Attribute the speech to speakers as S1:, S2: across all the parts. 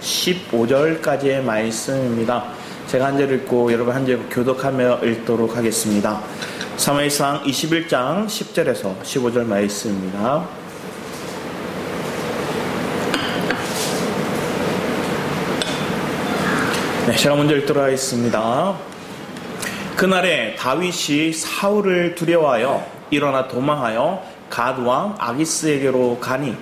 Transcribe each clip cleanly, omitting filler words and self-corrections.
S1: 15절까지의 말씀입니다. 제가 한 절 읽고 여러분 한 절 교독하며 읽도록 하겠습니다. 사무엘상 21장 10절에서 15절 말씀입니다. 네, 제가 먼저 읽도록 하겠습니다. 그날에 다윗이 사울을 두려워하여 일어나 도망하여 갓왕 아기스에게로 가니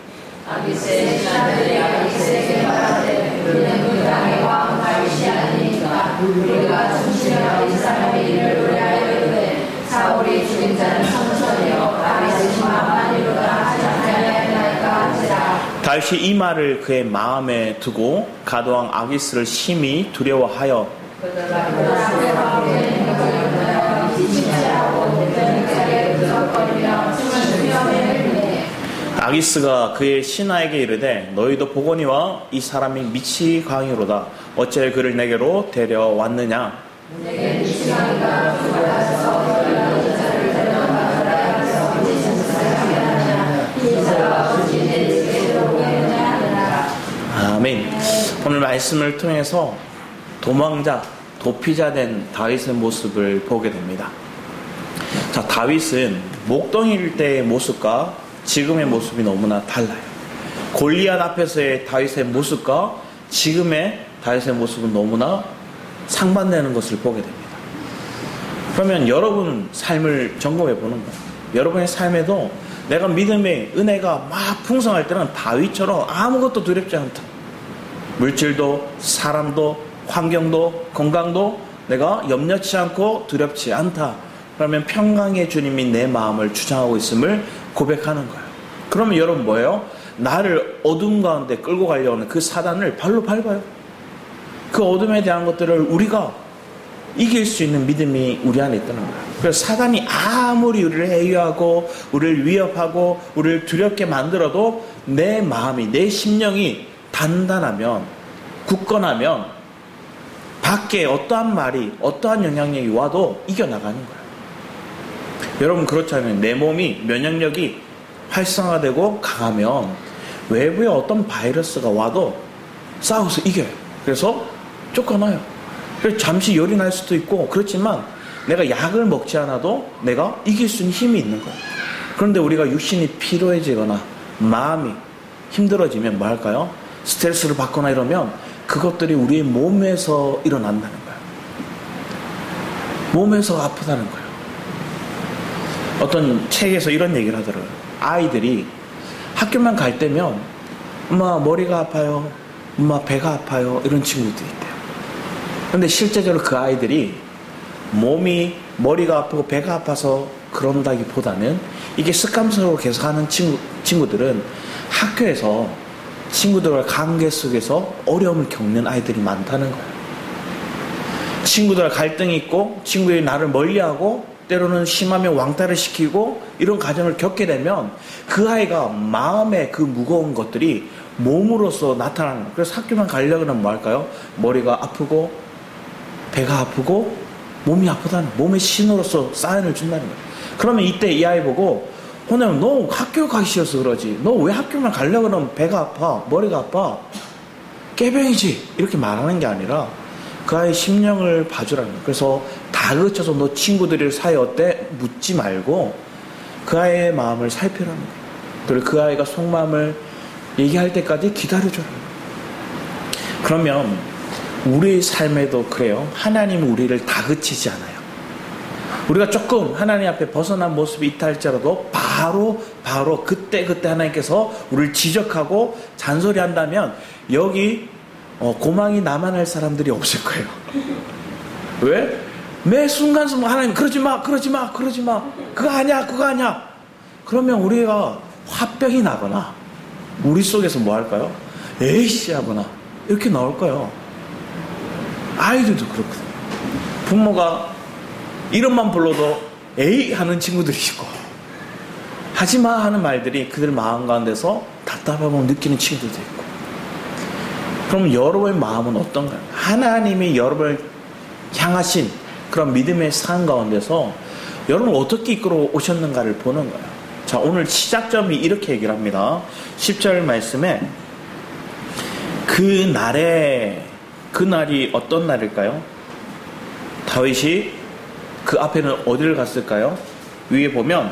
S2: 아기스의 신하들이 아기스에게 말하되 그는 그 땅의 왕 다윗이 아니니까 우리가 중심하여 이 사람의 일을 의뢰하여 이르되 사울이 죽인 자는 천천히요 다윗의 만만이로다 하지 아니하였나이까 한지라. 다윗이
S1: 이 말을 그의 마음에 두고 갓왕 아기스를 심히 두려워하여 아기스가 그의 신하에게 이르되 너희도 보거니와 이 사람이 미치 광이로다. 어찌 그를 내게로 데려왔느냐. 아멘. 오늘 말씀을 통해서 도망자, 도피자 된 다윗의 모습을 보게 됩니다. 자, 다윗은 목동일 때의 모습과 지금의 모습이 너무나 달라요. 골리앗 앞에서의 다윗의 모습과 지금의 다윗의 모습은 너무나 상반되는 것을 보게 됩니다. 그러면 여러분 삶을 점검해 보는 거예요. 여러분의 삶에도 내가 믿음의 은혜가 막 풍성할 때는 다윗처럼 아무것도 두렵지 않다. 물질도 사람도 환경도 건강도 내가 염려치 않고 두렵지 않다. 그러면 평강의 주님이 내 마음을 주장하고 있음을 고백하는 거예요. 그러면 여러분 뭐예요? 나를 어둠 가운데 끌고 가려고 하는 그 사단을 발로 밟아요. 그 어둠에 대한 것들을 우리가 이길 수 있는 믿음이 우리 안에 있다는 거예요. 그래서 사단이 아무리 우리를 해유하고 우리를 위협하고 우리를 두렵게 만들어도 내 마음이 내 심령이 단단하면 굳건하면 밖에 어떠한 말이 어떠한 영향력이 와도 이겨나가는 거예요. 여러분 그렇잖아요. 내 몸이 면역력이 활성화되고 강하면 외부에 어떤 바이러스가 와도 싸워서 이겨요. 그래서 쫓겨나요. 그래서 잠시 열이 날 수도 있고 그렇지만 내가 약을 먹지 않아도 내가 이길 수 있는 힘이 있는 거예요. 그런데 우리가 육신이 피로해지거나 마음이 힘들어지면 뭐 할까요? 스트레스를 받거나 이러면 그것들이 우리의 몸에서 일어난다는 거예요. 몸에서 아프다는 거예요. 어떤 책에서 이런 얘기를 하더라고요. 아이들이 학교만 갈 때면 엄마 머리가 아파요, 엄마 배가 아파요 이런 친구들이 있대요. 그런데 실제적으로 그 아이들이 몸이 머리가 아프고 배가 아파서 그런다기보다는 이게 습관적으로 계속 하는 친구들은 학교에서 친구들과 관계 속에서 어려움을 겪는 아이들이 많다는 거예요. 친구들과 갈등이 있고 친구들이 나를 멀리하고 때로는 심하면 왕따를 시키고 이런 과정을 겪게 되면 그 아이가 마음의 그 무거운 것들이 몸으로서 나타나는 거예요. 그래서 학교만 가려고 하면 뭐 할까요? 머리가 아프고 배가 아프고 몸이 아프다는 몸의 신호로서 사인을 준다는 거예요. 그러면 이때 이 아이 보고 호남 너 학교 가기 싫어서 그러지. 너 왜 학교만 가려고 하면 배가 아파 머리가 아파 깨병이지 이렇게 말하는 게 아니라 그 아이의 심령을 봐주라는 거예요. 그래서 다그쳐서 너 친구들이 사이 어때? 묻지 말고 그 아이의 마음을 살피라는 거예요. 그리고 그 아이가 속마음을 얘기할 때까지 기다려줘라는 거예요. 그러면 우리의 삶에도 그래요. 하나님은 우리를 다그치지 않아요. 우리가 조금 하나님 앞에 벗어난 모습이 있다 할지라도 바로 그때 하나님께서 우리를 지적하고 잔소리한다면 여기 고망이 남아날 사람들이 없을 거예요. 왜? 매 순간순간 하나님 그러지 마 그거 아니야 그러면 우리가 화병이 나거나 우리 속에서 뭐 할까요? 에이씨 하거나 이렇게 나올 거예요. 아이들도 그렇거든요. 부모가 이름만 불러도 에이 하는 친구들이 있고 하지마 하는 말들이 그들 마음 가운데서 답답함을 느끼는 친구들도 있고. 그럼 여러분의 마음은 어떤가요? 하나님이 여러분을 향하신 그런 믿음의 삶 가운데서 여러분을 어떻게 이끌어 오셨는가를 보는 거예요. 자, 오늘 시작점이 이렇게 얘기를 합니다. 10절 말씀에 그날이 어떤 날일까요? 다윗이 그 앞에는 어디를 갔을까요? 위에 보면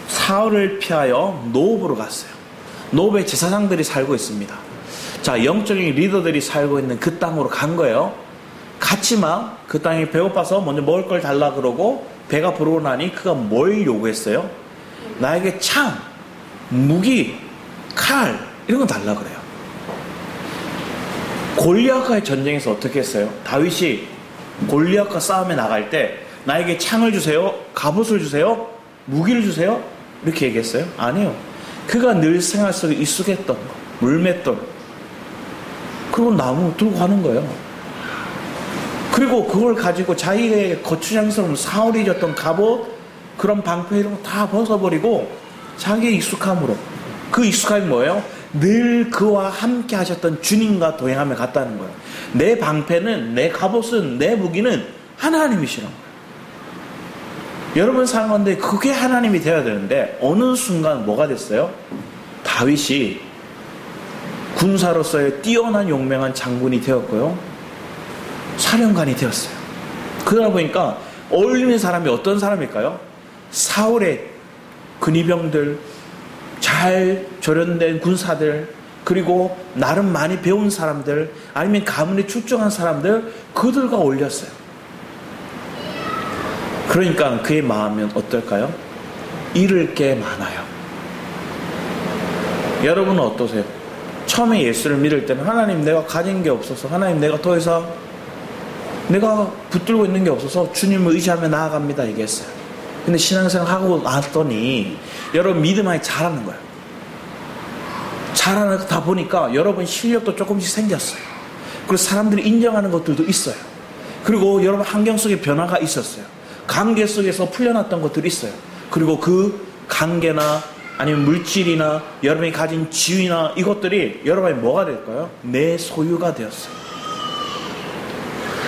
S1: 사울을 피하여 노읍으로 갔어요. 노읍에 제사장들이 살고 있습니다. 자, 영적인 리더들이 살고 있는 그 땅으로 간 거예요. 갔지만 그 땅이 배고파서 먼저 먹을 걸 달라 그러고 배가 부르고 나니 그가 뭘 요구했어요? 나에게 창, 무기, 칼 이런 거 달라 그래요. 골리앗과의 전쟁에서 어떻게 했어요? 다윗이 골리앗과 싸움에 나갈 때 나에게 창을 주세요, 갑옷을 주세요, 무기를 주세요 이렇게 얘기했어요? 아니요. 그가 늘 생활 속에 익숙했던 거, 물맷돌, 그리고 나무 들고 가는 거예요. 그리고 그걸 가지고 자기의 거추장스러운 사울이 줬던 갑옷, 그런 방패 이런 거 다 벗어버리고 자기의 익숙함으로, 그 익숙함이 뭐예요? 늘 그와 함께 하셨던 주님과 동행하며 갔다는 거예요. 내 방패는, 내 갑옷은, 내 무기는 하나님이시라는 거예요. 여러분 사는 건데 그게 하나님이 되어야 되는데 어느 순간 뭐가 됐어요? 다윗이 군사로서의 뛰어난 용맹한 장군이 되었고요, 사령관이 되었어요. 그러다 보니까 어울리는 사람이 어떤 사람일까요? 사울의 근위병들, 잘 조련된 군사들, 그리고 나름 많이 배운 사람들, 아니면 가문에 출중한 사람들, 그들과 어울렸어요. 그러니까 그의 마음은 어떨까요? 잃을 게 많아요. 여러분은 어떠세요? 처음에 예수를 믿을 때는 하나님 내가 가진 게 없어서, 하나님 내가 더 이상 내가 붙들고 있는 게 없어서 주님을 의지하며 나아갑니다 얘기했어요. 근데 신앙생활 하고 나왔더니 여러분 믿음 안에 잘하는 거예요. 잘하다 보니까 여러분 실력도 조금씩 생겼어요. 그리고 사람들이 인정하는 것들도 있어요. 그리고 여러분 환경 속에 변화가 있었어요. 관계 속에서 풀려났던 것들이 있어요. 그리고 그 관계나 아니면 물질이나 여러분이 가진 지위나 이것들이 여러분이 뭐가 될까요? 내 소유가 되었어요.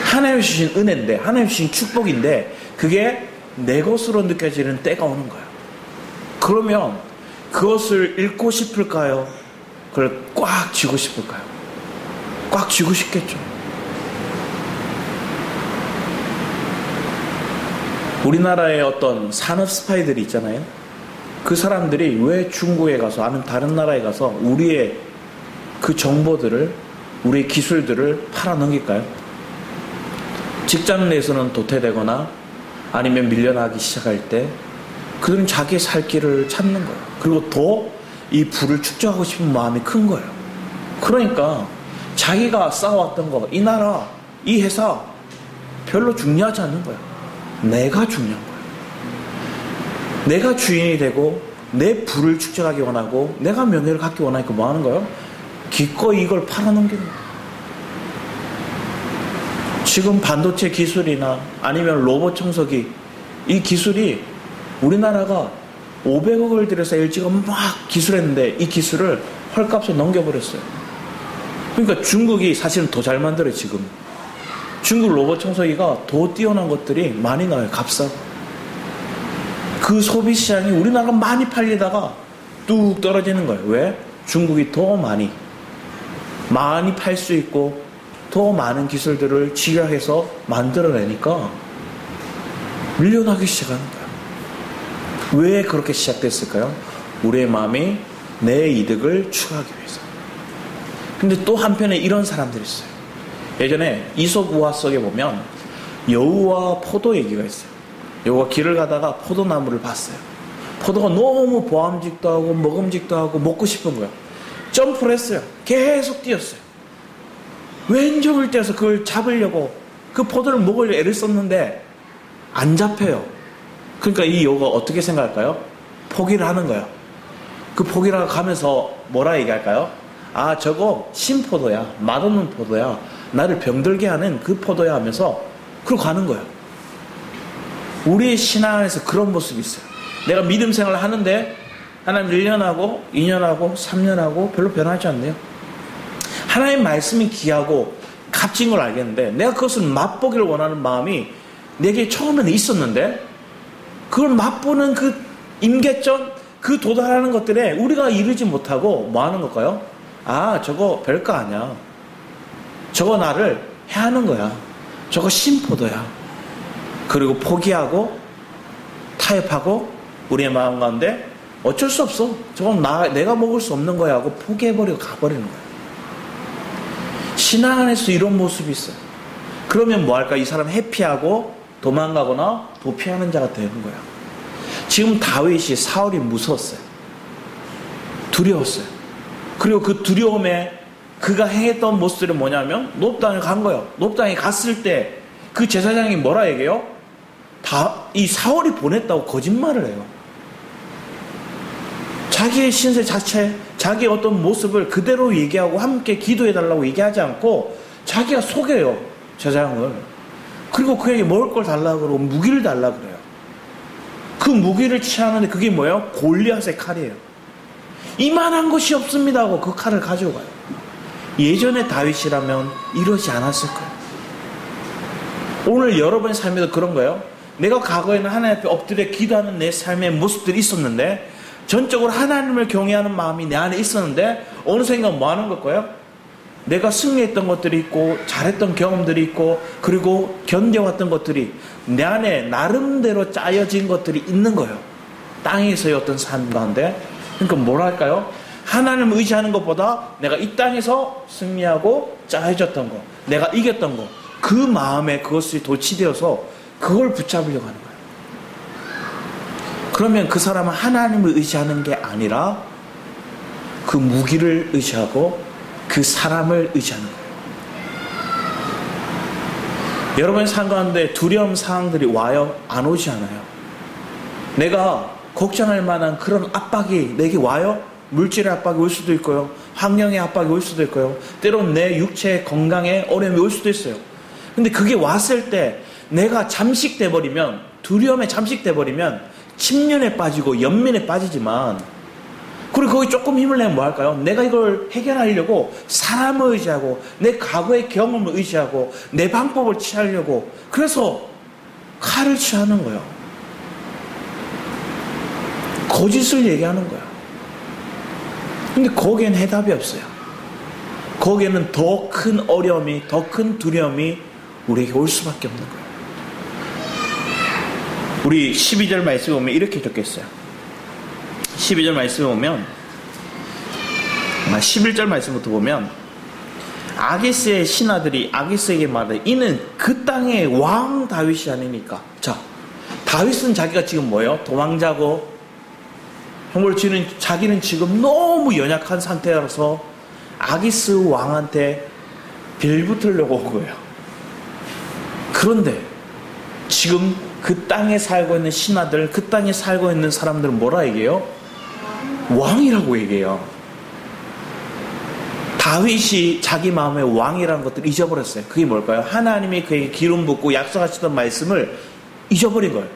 S1: 하나님 주신 은혜인데, 하나님 주신 축복인데 그게 내 것으로 느껴지는 때가 오는 거예요. 그러면 그것을 잃고 싶을까요? 그걸 꽉 쥐고 싶을까요? 꽉 쥐고 싶겠죠. 우리나라의 어떤 산업 스파이들이 있잖아요. 그 사람들이 왜 중국에 가서, 아니면 다른 나라에 가서 우리의 그 정보들을, 우리의 기술들을 팔아넘길까요? 직장 내에서는 도태되거나 아니면 밀려나기 시작할 때 그들은 자기의 살 길을 찾는 거예요. 그리고 더 이 부를 축적하고 싶은 마음이 큰 거예요. 그러니까 자기가 쌓아왔던 거, 이 나라, 이 회사 별로 중요하지 않는 거예요. 내가 중요한 거예요. 내가 주인이 되고 내 부를 축적하기 원하고 내가 명예를 갖기 원하니까 뭐 하는 거예요? 기꺼이 이걸 팔아넘기는 거예요. 지금 반도체 기술이나 아니면 로봇 청소기, 이 기술이 우리나라가 500억을 들여서 LG가 막 기술했는데 이 기술을 헐값에 넘겨버렸어요. 그러니까 중국이 사실은 더 잘 만들어요. 지금 중국 로봇 청소기가 더 뛰어난 것들이 많이 나와요. 값싸고. 그 소비 시장이 우리나라가 많이 팔리다가 뚝 떨어지는 거예요. 왜? 중국이 더 많이 팔 수 있고 더 많은 기술들을 집약해서 만들어내니까 밀려나기 시작하는 거예요. 왜 그렇게 시작됐을까요? 우리의 마음이 내 이득을 추구하기 위해서. 근데 또 한편에 이런 사람들이 있어요. 예전에 이솝 우화 속에 보면 여우와 포도 얘기가 있어요. 여우가 길을 가다가 포도나무를 봤어요. 포도가 너무 보암직도 하고 먹음직도 하고 먹고 싶은 거예요. 점프를 했어요. 계속 뛰었어요. 왼쪽을 떼서 그걸 잡으려고, 그 포도를 먹으려고 애를 썼는데 안 잡혀요. 그러니까 이 여우가 어떻게 생각할까요? 포기를 하는 거예요. 그 포기를 하고 가면서 뭐라 얘기할까요? 아, 저거 신포도야, 맛없는 포도야, 나를 병들게 하는 그 포도야 하면서 그러고 가는 거예요. 우리의 신앙 안에서 그런 모습이 있어요. 내가 믿음 생활을 하는데 하나님 1년하고 2년하고 3년하고 별로 변하지 않네요. 하나님 말씀이 귀하고 값진 걸 알겠는데 내가 그것을 맛보기를 원하는 마음이 내게 처음에는 있었는데 그걸 맛보는 그 임계점, 그 도달하는 것들에 우리가 이르지 못하고 뭐 하는 걸까요? 아, 저거 별거 아니야. 저거 나를 해하는 거야. 저거 심포도야. 그리고 포기하고 타협하고 우리의 마음 가운데 어쩔 수 없어. 저건 내가 먹을 수 없는 거야 하고 포기해버리고 가버리는 거야. 신앙 안에서 이런 모습이 있어요. 그러면 뭐 할까? 이 사람 회피하고 도망가거나 도피하는 자가 되는 거야. 지금 다윗이 사울이 무서웠어요. 두려웠어요. 그리고 그 두려움에 그가 행했던 모습들이 뭐냐면 높당에 간 거예요. 높당에 갔을 때 그 제사장이 뭐라 얘기해요? 이 사울이 보냈다고 거짓말을 해요. 자기의 신세 자체, 자기의 어떤 모습을 그대로 얘기하고 함께 기도해달라고 얘기하지 않고 자기가 속여요, 제사장을. 그리고 그에게 먹을 걸 달라고 그러고 무기를 달라고 그래요. 그 무기를 취하는데 그게 뭐예요? 골리앗의 칼이에요. 이만한 것이 없습니다 하고 그 칼을 가지고 가요. 예전에 다윗이라면 이러지 않았을 거예요. 오늘 여러분의 삶에도 그런 거예요. 내가 과거에는 하나님 앞에 엎드려 기도하는 내 삶의 모습들이 있었는데 전적으로 하나님을 경외하는 마음이 내 안에 있었는데 어느 순간 뭐 하는 걸까요? 내가 승리했던 것들이 있고 잘했던 경험들이 있고 그리고 견뎌왔던 것들이 내 안에 나름대로 짜여진 것들이 있는 거예요. 땅에서의 어떤 삶 가운데. 그러니까 뭐랄까요? 하나님을 의지하는 것보다 내가 이 땅에서 승리하고 짜여졌던 거, 내가 이겼던 거, 그 마음에 그것이 도취되어서 그걸 붙잡으려고 하는 거예요. 그러면 그 사람은 하나님을 의지하는 게 아니라 그 무기를 의지하고 그 사람을 의지하는 거예요. 여러분의 삶 가운데 두려움 상황들이 와요? 안 오지 않아요? 내가 걱정할 만한 그런 압박이 내게 와요? 물질의 압박이 올 수도 있고요. 환경의 압박이 올 수도 있고요. 때로는 내 육체의 건강에 어려움이 올 수도 있어요. 근데 그게 왔을 때 내가 잠식돼 버리면, 두려움에 잠식돼 버리면 침륜에 빠지고 연민에 빠지지만, 그리고 거기 조금 힘을 내면 뭐 할까요? 내가 이걸 해결하려고 사람을 의지하고 내 과거의 경험을 의지하고 내 방법을 취하려고 그래서 칼을 취하는 거예요. 거짓을 얘기하는 거야. 근데 거기엔 해답이 없어요. 거기에는 더 큰 어려움이, 더 큰 두려움이 우리에게 올 수밖에 없는 거예요. 우리 12절 말씀에 보면 이렇게 적혔어요. 12절 말씀에 보면 11절 말씀부터 보면 아기스의 신하들이 아기스에게 말하되 이는 그 땅의 왕 다윗이 아니니까. 자, 다윗은 자기가 지금 뭐예요? 도망자고 자기는 지금 너무 연약한 상태라서 아기스 왕한테 빌붙으려고 온 거예요. 그런데 지금 그 땅에 살고 있는 신하들, 그 땅에 살고 있는 사람들은 뭐라 얘기해요? 왕이라고 얘기해요. 다윗이 자기 마음에 왕이라는 것들을 잊어버렸어요. 그게 뭘까요? 하나님이 그에게 기름 붓고 약속하시던 말씀을 잊어버린 거예요.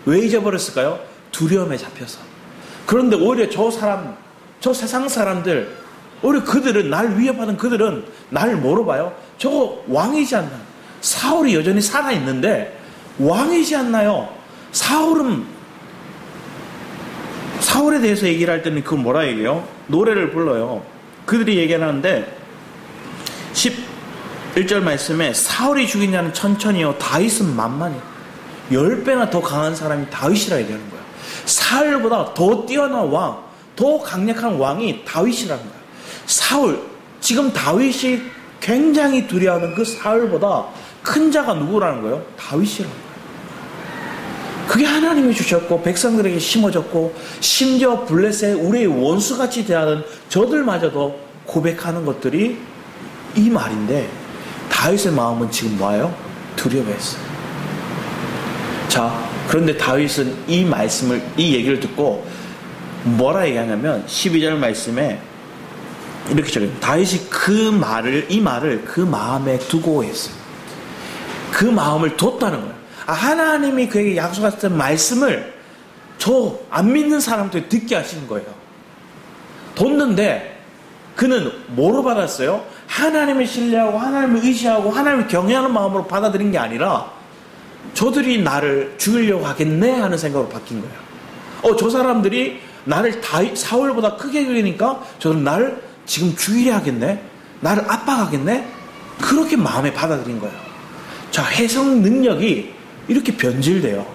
S1: 왜 잊어버렸을까요? 두려움에 잡혀서. 그런데 오히려 저 세상 사람들, 오히려 그들은, 날 위협하는 그들은 나를 뭐로 봐요? 저거 왕이지 않나? 사울이 여전히 살아있는데 왕이지 않나요? 사울에 대해서 얘기를 할 때는 그건 뭐라 얘기해요? 노래를 불러요. 그들이 얘기하는데 11절 말씀에 사울이 죽인 자는 천천히요 다윗은 만만히. 10배나 더 강한 사람이 다윗이라 얘기하는 거야. 사울보다 더 뛰어난 왕, 더 강력한 왕이 다윗이라는 거야. 지금 다윗이 굉장히 두려워하는 그 사울보다 큰 자가 누구라는 거예요? 다윗이라는 거예요. 그게 하나님이 주셨고 백성들에게 심어졌고 심지어 블레셋 우리의 원수같이 대하는 저들마저도 고백하는 것들이 이 말인데 다윗의 마음은 지금 뭐예요? 두려워했어요. 자, 그런데 다윗은 이 얘기를 듣고 뭐라 얘기하냐면 12절 말씀에 이렇게 적혀요. 다윗이 이 말을 그 마음에 두고 했어요. 그 마음을 뒀다는 거예요. 하나님이 그에게 약속하셨던 말씀을 저 안 믿는 사람들 듣게 하신 거예요. 뒀는데 그는 뭐로 받았어요? 하나님을 신뢰하고 하나님을 의지하고 하나님을 경외하는 마음으로 받아들인 게 아니라 저들이 나를 죽이려고 하겠네 하는 생각으로 바뀐 거예요. 저 사람들이 나를 사울보다 크게 여기니까 저들은 나를 지금 죽이려 하겠네? 나를 압박하겠네? 그렇게 마음에 받아들인 거예요. 자, 해석 능력이 이렇게 변질돼요.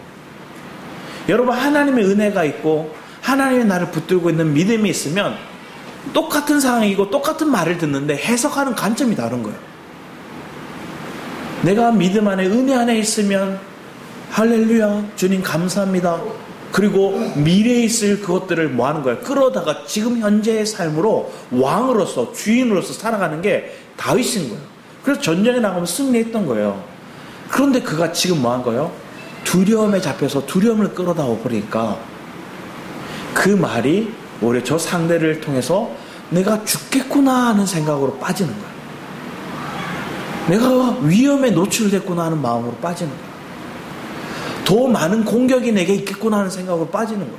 S1: 여러분, 하나님의 은혜가 있고 하나님의 나를 붙들고 있는 믿음이 있으면 똑같은 상황이고 똑같은 말을 듣는데 해석하는 관점이 다른 거예요. 내가 믿음 안에 은혜 안에 있으면 할렐루야 주님 감사합니다. 그리고 미래에 있을 그것들을 뭐 하는 거예요? 끌어다가 지금 현재의 삶으로 왕으로서 주인으로서 살아가는 게 다윗인 거예요. 그래서 전쟁에 나가면 승리했던 거예요. 그런데 그가 지금 뭐 한 거예요? 두려움에 잡혀서 두려움을 끌어다 버리니까 그 말이 오히려 저 상대를 통해서 내가 죽겠구나 하는 생각으로 빠지는 거예요. 내가 위험에 노출됐구나 하는 마음으로 빠지는 거예요. 더 많은 공격이 내게 있겠구나 하는 생각으로 빠지는 거예요.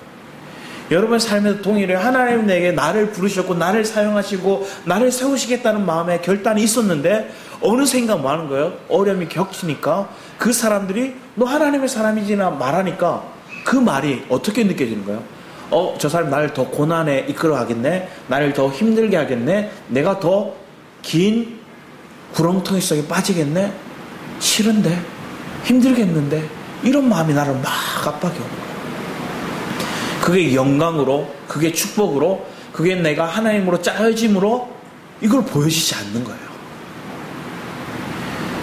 S1: 여러분의 삶에서 동일해 하나님 내게 나를 부르셨고 나를 사용하시고 나를 세우시겠다는 마음의 결단이 있었는데 어느샌가 뭐 하는 거예요? 어려움이 겹치니까 그 사람들이 너 하나님의 사람이지나 말하니까 그 말이 어떻게 느껴지는 거예요? 저 사람 나를 더 고난에 이끌어 가겠네? 나를 더 힘들게 하겠네? 내가 더 긴 구렁텅이 속에 빠지겠네? 싫은데? 힘들겠는데? 이런 마음이 나를 막 압박해 오는 거예요. 그게 영광으로, 그게 축복으로, 그게 내가 하나님으로 짜여짐으로 이걸 보여지지 않는 거예요.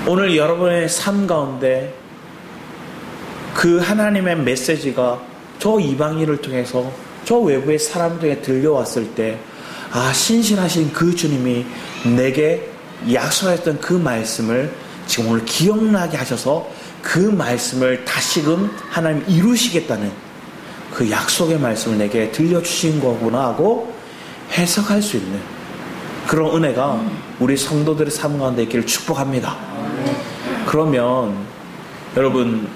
S1: 오늘 여러분의 삶 가운데 그 하나님의 메시지가 저 이방인을 통해서 저 외부의 사람 중에 들려왔을 때 신실하신 그 주님이 내게 약속했던 그 말씀을 지금 오늘 기억나게 하셔서 그 말씀을 다시금 하나님 이루시겠다는 그 약속의 말씀을 내게 들려주신 거구나 하고 해석할 수 있는 그런 은혜가 우리 성도들의 삶 가운데 있기를 축복합니다. 그러면 여러분,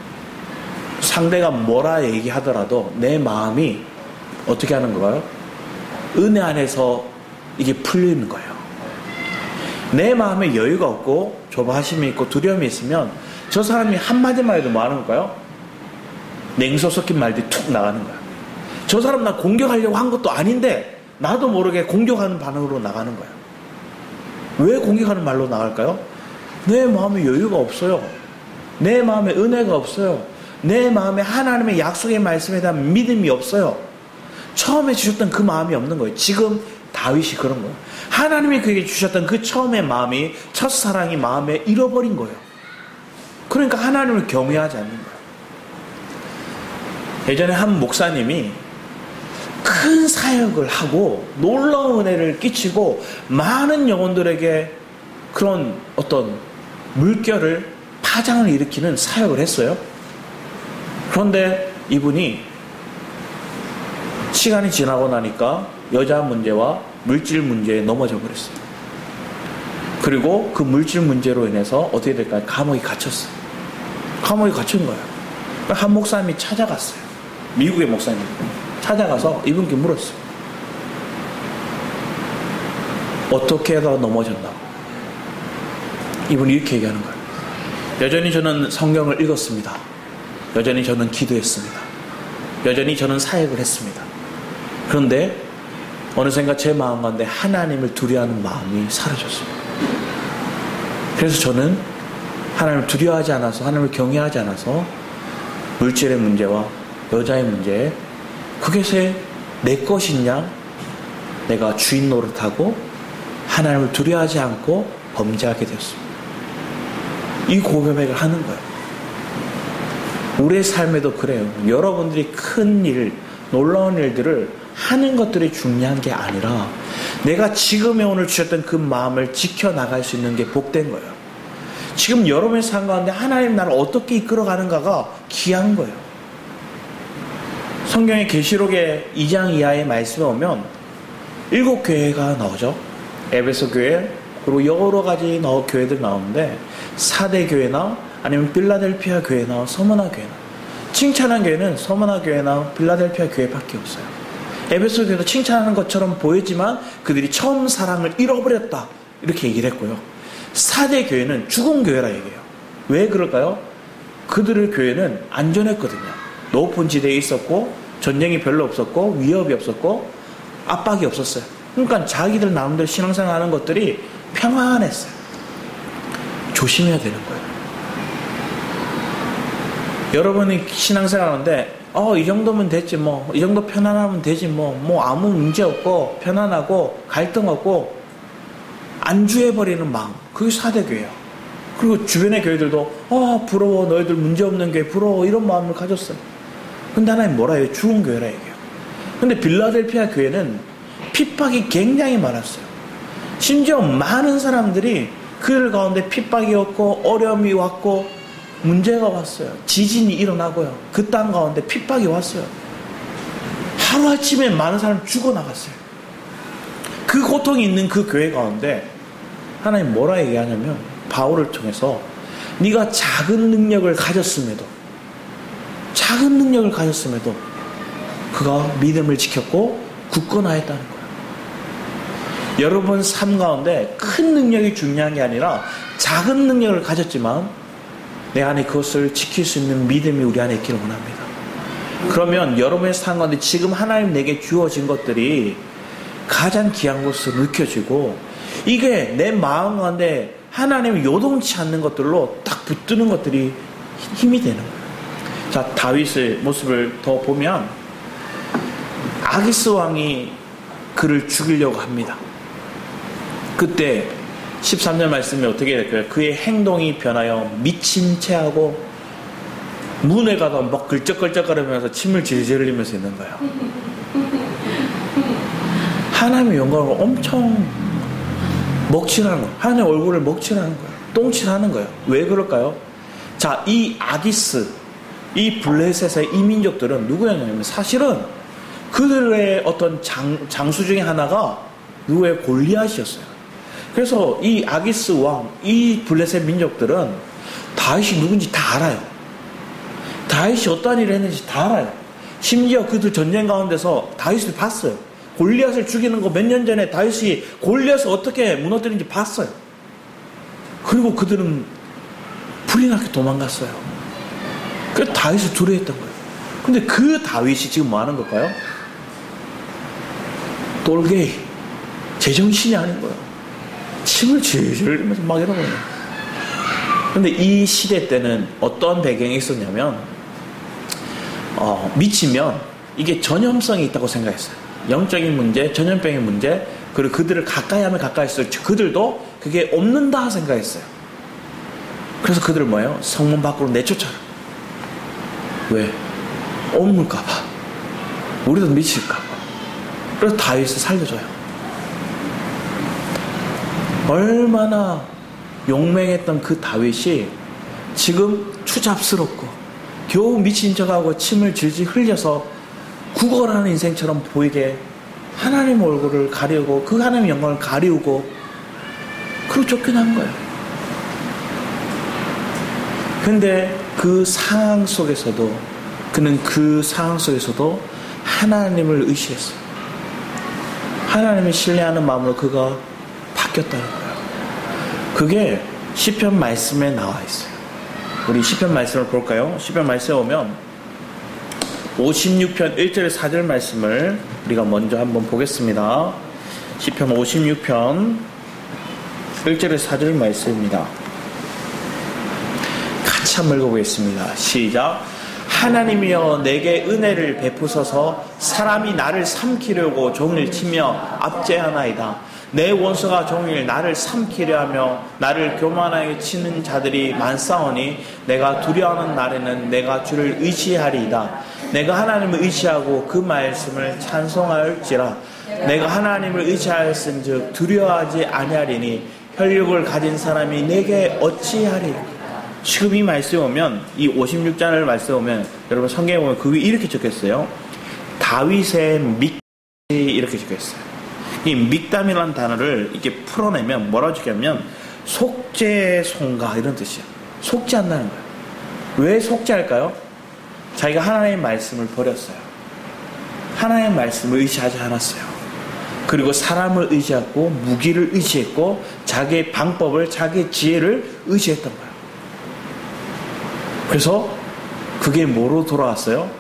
S1: 상대가 뭐라 얘기하더라도 내 마음이 어떻게 하는 거예요? 은혜 안에서 이게 풀리는 거예요. 내 마음에 여유가 없고 조바심이 있고 두려움이 있으면 저 사람이 한마디만 해도 뭐 하는 걸까요? 냉소 섞인 말들이 툭 나가는 거야. 저 사람 나 공격하려고 한 것도 아닌데 나도 모르게 공격하는 반응으로 나가는 거야. 왜 공격하는 말로 나갈까요? 내 마음에 여유가 없어요. 내 마음에 은혜가 없어요. 내 마음에 하나님의 약속의 말씀에 대한 믿음이 없어요. 처음에 주셨던 그 마음이 없는 거예요. 지금 다윗이 그런 거예요. 하나님이 그에게 주셨던 그 처음의 마음이, 첫사랑이 마음에 잃어버린 거예요. 그러니까 하나님을 경외하지 않는 거예요. 예전에 한 목사님이 큰 사역을 하고 놀라운 은혜를 끼치고 많은 영혼들에게 그런 어떤 물결을, 파장을 일으키는 사역을 했어요. 그런데 이분이 시간이 지나고 나니까 여자 문제와 물질 문제에 넘어져 버렸어요. 그리고 그 물질 문제로 인해서 어떻게 될까요? 감옥에 갇혔어요. 감옥에 갇힌 거예요. 한 목사님이 찾아갔어요. 미국의 목사님 찾아가서 이분께 물었어요. 어떻게 하다가 넘어졌나고. 이분이 이렇게 얘기하는 거예요. 여전히 저는 성경을 읽었습니다. 여전히 저는 기도했습니다. 여전히 저는 사역을 했습니다. 그런데 어느샌가 제 마음 가운데 하나님을 두려워하는 마음이 사라졌습니다. 그래서 저는 하나님을 두려워하지 않아서, 하나님을 경외하지 않아서 물질의 문제와 여자의 문제에 그것에 내 것이냐, 내가 주인 노릇하고 하나님을 두려워하지 않고 범죄하게 되었습니다. 이 고백을 하는 거예요. 우리의 삶에도 그래요. 여러분들이 큰 일, 놀라운 일들을 하는 것들이 중요한 게 아니라 내가 지금의 오늘 주셨던 그 마음을 지켜나갈 수 있는 게 복된 거예요. 지금 여러분의 삶 가운데 하나님 나를 어떻게 이끌어가는가가 귀한 거예요. 성경의 계시록의 2장 이하의 말씀에 오면 7교회가 나오죠. 에베소 교회, 그리고 여러 가지 교회들 나오는데 사대 교회나 아니면 필라델피아 교회나 서머나 교회나, 칭찬한 교회는 서머나 교회나 필라델피아 교회밖에 없어요. 에베소 교회도 칭찬하는 것처럼 보이지만 그들이 처음 사랑을 잃어버렸다 이렇게 얘기를 했고요. 사대 교회는 죽은 교회라 얘기해요. 왜 그럴까요? 그들의 교회는 안전했거든요. 높은 지대에 있었고 전쟁이 별로 없었고 위협이 없었고 압박이 없었어요. 그러니까 자기들 나름대로 신앙생활 하는 것들이 평안했어요. 조심해야 되는 거예요. 여러분이 신앙생활 하는데 이 정도면 됐지 뭐, 이 정도 편안하면 되지 뭐 아무 문제 없고 편안하고 갈등 없고 안주해버리는 마음, 그게 사대교회예요. 그리고 주변의 교회들도 부러워, 너희들 문제 없는 교회 부러워, 이런 마음을 가졌어요. 근데 하나님 뭐라 해요? 죽은 교회라 얘기해요. 근데 빌라델피아 교회는 핍박이 굉장히 많았어요. 심지어 많은 사람들이 그 가운데 핍박이 왔고 어려움이 왔고 문제가 왔어요. 지진이 일어나고요. 그 땅 가운데 핍박이 왔어요. 하루아침에 많은 사람이 죽어나갔어요. 그 고통이 있는 그 교회 가운데 하나님 뭐라 얘기하냐면, 바울을 통해서 네가 작은 능력을 가졌음에도 그가 믿음을 지켰고 굳건하였다는 거예요. 여러분 삶 가운데 큰 능력이 중요한 게 아니라 작은 능력을 가졌지만 내 안에 그것을 지킬 수 있는 믿음이 우리 안에 있기를 원합니다. 그러면 여러분의 삶 가운데 지금 하나님 내게 주어진 것들이 가장 귀한 것으로 느껴지고, 이게 내 마음 가운데 하나님이 요동치 않는 것들로 딱 붙드는 것들이 힘이 되는 거예요. 자, 다윗의 모습을 더 보면 아기스 왕이 그를 죽이려고 합니다. 그때 13절 말씀이 어떻게 될까요? 그의 행동이 변하여 미친 채하고 문에 가서 막 글쩍글쩍거리면서 침을 질질 흘리면서 있는 거예요. 하나님의 영광을 엄청 먹칠하는 거예요. 하나님의 얼굴을 먹칠하는 거예요. 똥칠하는 거예요. 왜 그럴까요? 자, 이 아기스, 이 블레셋의 이 민족들은 누구였냐면 사실은 그들의 어떤 장수 중에 하나가 누구의 골리앗이었어요. 그래서 이 아기스 왕, 이 블레셋 민족들은 다윗이 누군지 다 알아요. 다윗이 어떤 일을 했는지 다 알아요. 심지어 그들 전쟁 가운데서 다윗을 봤어요. 골리앗을 죽이는 거 몇 년 전에 다윗이 골리앗을 어떻게 무너뜨리는지 봤어요. 그리고 그들은 불이 나게 도망갔어요. 그래서 다윗을 두려워했던 거예요. 근데 그 다윗이 지금 뭐 하는 걸까요? 똘개이, 제정신이 아닌 거예요. 침을 질질 흘리면서 막 이러는 거예요. 근데 이 시대 때는 어떤 배경이 있었냐면, 미치면 이게 전염성이 있다고 생각했어요. 영적인 문제, 전염병의 문제, 그리고 그들을 가까이 하면 가까이 할수록 그들도 그게 없는다 생각했어요. 그래서 그들을 뭐예요? 성문 밖으로 내쫓아라. 왜? 없는가봐. 우리도 미칠까봐. 그래서 다윗을 살려줘요. 얼마나 용맹했던 그 다윗이 지금 추잡스럽고 겨우 미친 척하고 침을 질질 흘려서 구걸하는 인생처럼 보이게 하나님 얼굴을 가리우고 그 하나님의 영광을 가리우고 그리고 쫓겨난 거예요. 근데 그 상황 속에서도 그는 그 상황 속에서도 하나님을 의시했어요. 하나님을 신뢰하는 마음으로 그가 바뀌었다는 거예요. 그게 시편 말씀에 나와 있어요. 우리 시편 말씀을 볼까요? 시편 말씀에 오면 56편 1절 4절 말씀을 우리가 먼저 한번 보겠습니다. 시편 56편 1절 4절 말씀입니다. 같이 한번 읽어보겠습니다. 시작. 하나님이여 내게 은혜를 베푸소서. 사람이 나를 삼키려고 종일 치며 압제하나이다. 내 원수가 종일 나를 삼키려 하며 나를 교만하게 치는 자들이 많사오니 내가 두려워하는 날에는 내가 주를 의지하리이다. 내가 하나님을 의지하고 그 말씀을 찬송하였지라. 내가 하나님을 의지하였은즉 두려워하지 아니하리니 혈육을 가진 사람이 내게 어찌하리. 지금 이 말씀에 오면, 이 56장을 말씀에 오면 여러분 성경에 보면 그 위에 이렇게 적혔어요. 다윗의 믹 이렇게 적혔어요. 이 믹담이라는 단어를 이렇게 풀어내면 뭐라고 적냐면 속죄송가 이런 뜻이에요. 속죄한다는 거예요. 왜 속죄할까요? 자기가 하나님의 말씀을 버렸어요. 하나님의 말씀을 의지하지 않았어요. 그리고 사람을 의지하고 무기를 의지했고 자기의 방법을, 자기의 지혜를 의지했던 거예요. 그래서 그게 뭐로 돌아왔어요?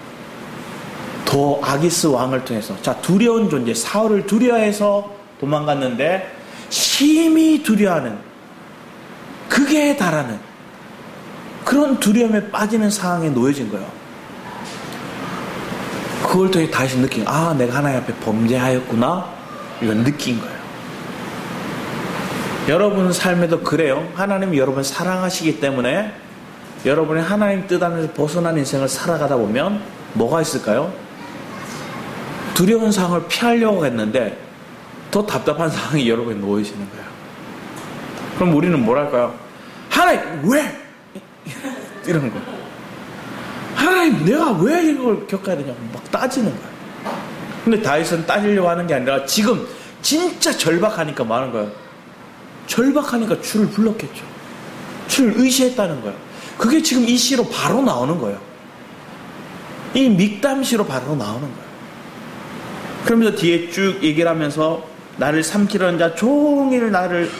S1: 더 아기스 왕을 통해서, 자, 두려운 존재, 사울을 두려워해서 도망갔는데 심히 두려워하는, 그게 극에 달하는 그런 두려움에 빠지는 상황에 놓여진 거예요. 그걸 통해 다시 느낀, 아, 내가 하나님 앞에 범죄하였구나, 이걸 느낀 거예요. 여러분 삶에도 그래요. 하나님이 여러분 사랑하시기 때문에 여러분이 하나님 뜻 안에서 벗어난 인생을 살아가다 보면 뭐가 있을까요? 두려운 상황을 피하려고 했는데 더 답답한 상황이 여러분에 놓이시는 거예요. 그럼 우리는 뭐랄까요? 하나님 왜? 이러는 거예요. 하나님 내가 왜 이걸 겪어야 되냐고 막 따지는 거예요. 근데 다윗은 따지려고 하는 게 아니라 지금 진짜 절박하니까 뭐 하는 거예요? 절박하니까 주를 불렀겠죠. 주를 의지했다는 거예요. 그게 지금 이 시로 바로 나오는 거예요. 이 믹담시로 바로 나오는 거예요. 그러면서 뒤에 쭉 얘기를 하면서 나를 삼키려는 자 종일 나를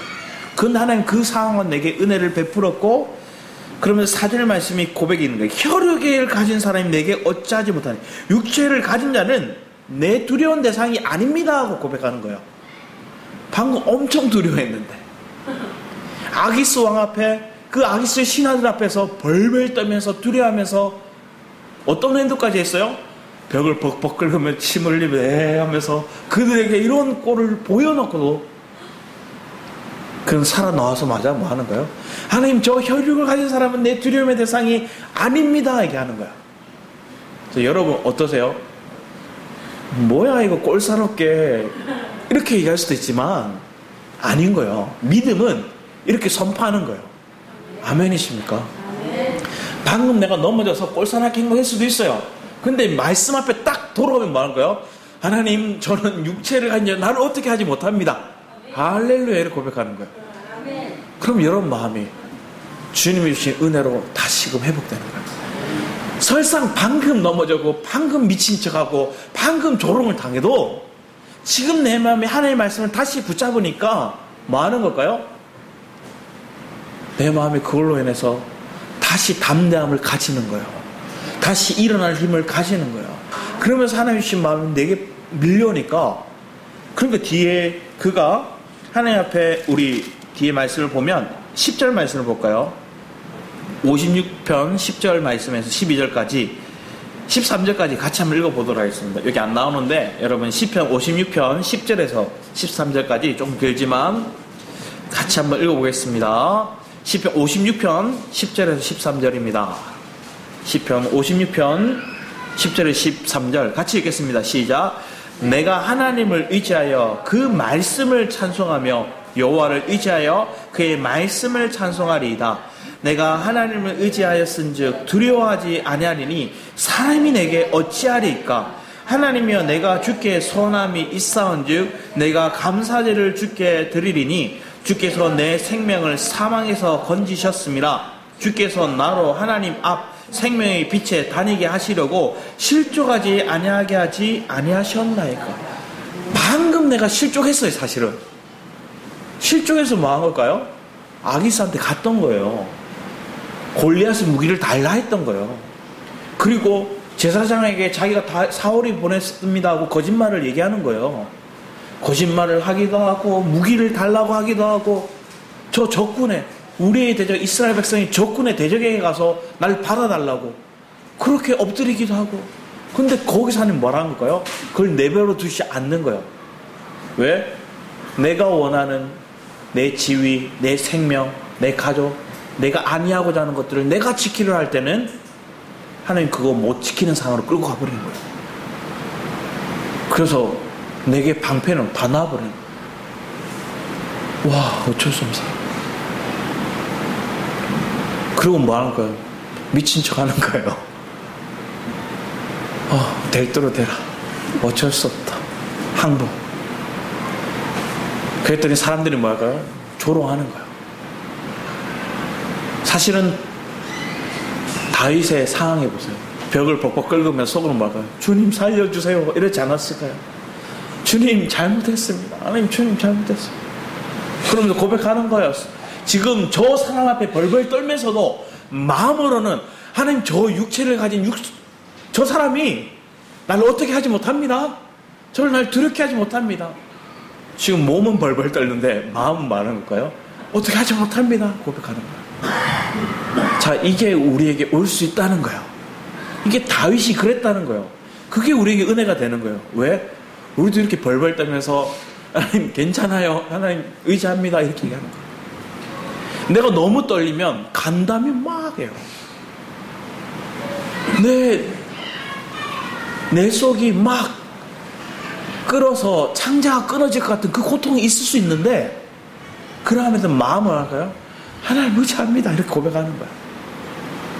S1: 하나님 그 상황은 내게 은혜를 베풀었고, 그러면서 4절 말씀이 고백이 있는 거예요. 혈육을 가진 사람이 내게 어찌하지 못하니 육체를 가진 자는 내 두려운 대상이 아닙니다 하고 고백하는 거예요. 방금 엄청 두려워했는데 아기스 왕 앞에, 그 아기스의 신하들 앞에서 벌벌 떨면서 두려워하면서 어떤 행동까지 했어요? 벽을 벅벅 긁으며 침 흘리며 하면서 그들에게 이런 꼴을 보여놓고도 그는 살아나와서 맞아 뭐 하는 거예요? 하나님 저 혈육을 가진 사람은 내 두려움의 대상이 아닙니다 얘기하는 거야. 그래서 여러분 어떠세요? 뭐야 이거 꼴사롭게 이렇게 얘기할 수도 있지만 아닌 거예요. 믿음은 이렇게 선포하는 거예요. 아멘이십니까? 방금 내가 넘어져서 꼴사납게 행동할 수도 있어요. 근데 말씀 앞에 딱 돌아오면 뭐 하는 거예요? 하나님 저는 육체를 가진 자 나를 어떻게 하지 못합니다. 할렐루야를 고백하는 거예요. 그럼 여러분 마음이 주님이 주신 은혜로 다시금 회복되는 거예요. 설상 방금 넘어져고 방금 미친 척하고 방금 조롱을 당해도 지금 내 마음에 하나님의 말씀을 다시 붙잡으니까 뭐 하는 걸까요? 내 마음이 그걸로 인해서 다시 담대함을 가지는 거예요. 다시 일어날 힘을 가지는 거예요. 그러면서 하나님 주신 마음이 내게 밀려오니까, 그러니까 뒤에 그가 하나님 앞에 우리 뒤에 말씀을 보면 10절 말씀을 볼까요? 56편 10절 말씀에서 12절까지 13절까지 같이 한번 읽어보도록 하겠습니다. 여기 안 나오는데 여러분 10편 56편 10절에서 13절까지 조금 길지만 같이 한번 읽어보겠습니다. 10편 56편 10절에서 13절입니다. 10편 56편 10절에서 13절 같이 읽겠습니다. 시작. 내가 하나님을 의지하여 그 말씀을 찬송하며 여호와를 의지하여 그의 말씀을 찬송하리이다. 내가 하나님을 의지하였은즉 두려워하지 아니하리니 사람이 내게 어찌하리이까. 하나님이여 내가 주께 선함이 있사온즉 내가 감사제를 주께 드리리니 주께서 내 생명을 사망에서 건지셨습니다. 주께서 나로 하나님 앞 생명의 빛에 다니게 하시려고 실족하지 아니하게 하지 아니하셨나이까. 방금 내가 실족했어요. 사실은 실족해서 뭐 한 걸까요? 아기스한테 갔던 거예요. 골리앗의 무기를 달라 했던 거예요. 그리고 제사장에게 자기가 다 사울이 보냈습니다 하고 거짓말을 얘기하는 거예요. 거짓말을 하기도 하고 무기를 달라고 하기도 하고, 저 적군의 우리의 대적 이스라엘 백성이 적군의 대적에게 가서 날 받아달라고 그렇게 엎드리기도 하고. 근데 거기서 하나님 뭐라는 걸까요? 그걸 내버려 두지 않는 거예요. 왜? 내가 원하는 내 지위, 내 생명, 내 가족, 내가 아니하고자 하는 것들을 내가 지키려 할 때는 하나님 그거 못 지키는 상황으로 끌고 가버리는 거예요. 그래서 내게 방패는 다 놔버리는 거예요. 와, 어쩔 수 없어. 그리고 뭐 하는 거예요? 미친 척 하는 거예요. 될 대로 되라. 어쩔 수 없다. 항복. 그랬더니 사람들이 뭐 할까요? 조롱하는 거예요. 사실은 다윗의 상황해 보세요. 벽을 벅벅 긁으면 속으로 뭐 할까요? 주님 살려주세요. 이러지 않았을까요? 주님 잘못했습니다. 하나님 주님 잘못했습니다. 그러면서 고백하는 거예요. 지금 저 사람 앞에 벌벌 떨면서도 마음으로는 하나님 저 육체를 가진 저 사람이 나를 어떻게 하지 못합니다. 저를 날 두렵게 하지 못합니다. 지금 몸은 벌벌 떨는데 마음은 말하는 걸까요? 어떻게 하지 못합니다. 고백하는 거예요. 자, 이게 우리에게 올 수 있다는 거예요. 이게 다윗이 그랬다는 거예요. 그게 우리에게 은혜가 되는 거예요. 왜? 우리도 이렇게 벌벌 떨면서 하나님 괜찮아요. 하나님 의지합니다. 이렇게 얘기하는 거예요. 내가 너무 떨리면 간담이 막 해요. 내 속이 막 끓어서 창자가 끊어질 것 같은 그 고통이 있을 수 있는데 그러면서 마음을 할까요? 하나님 의지합니다. 이렇게 고백하는 거야.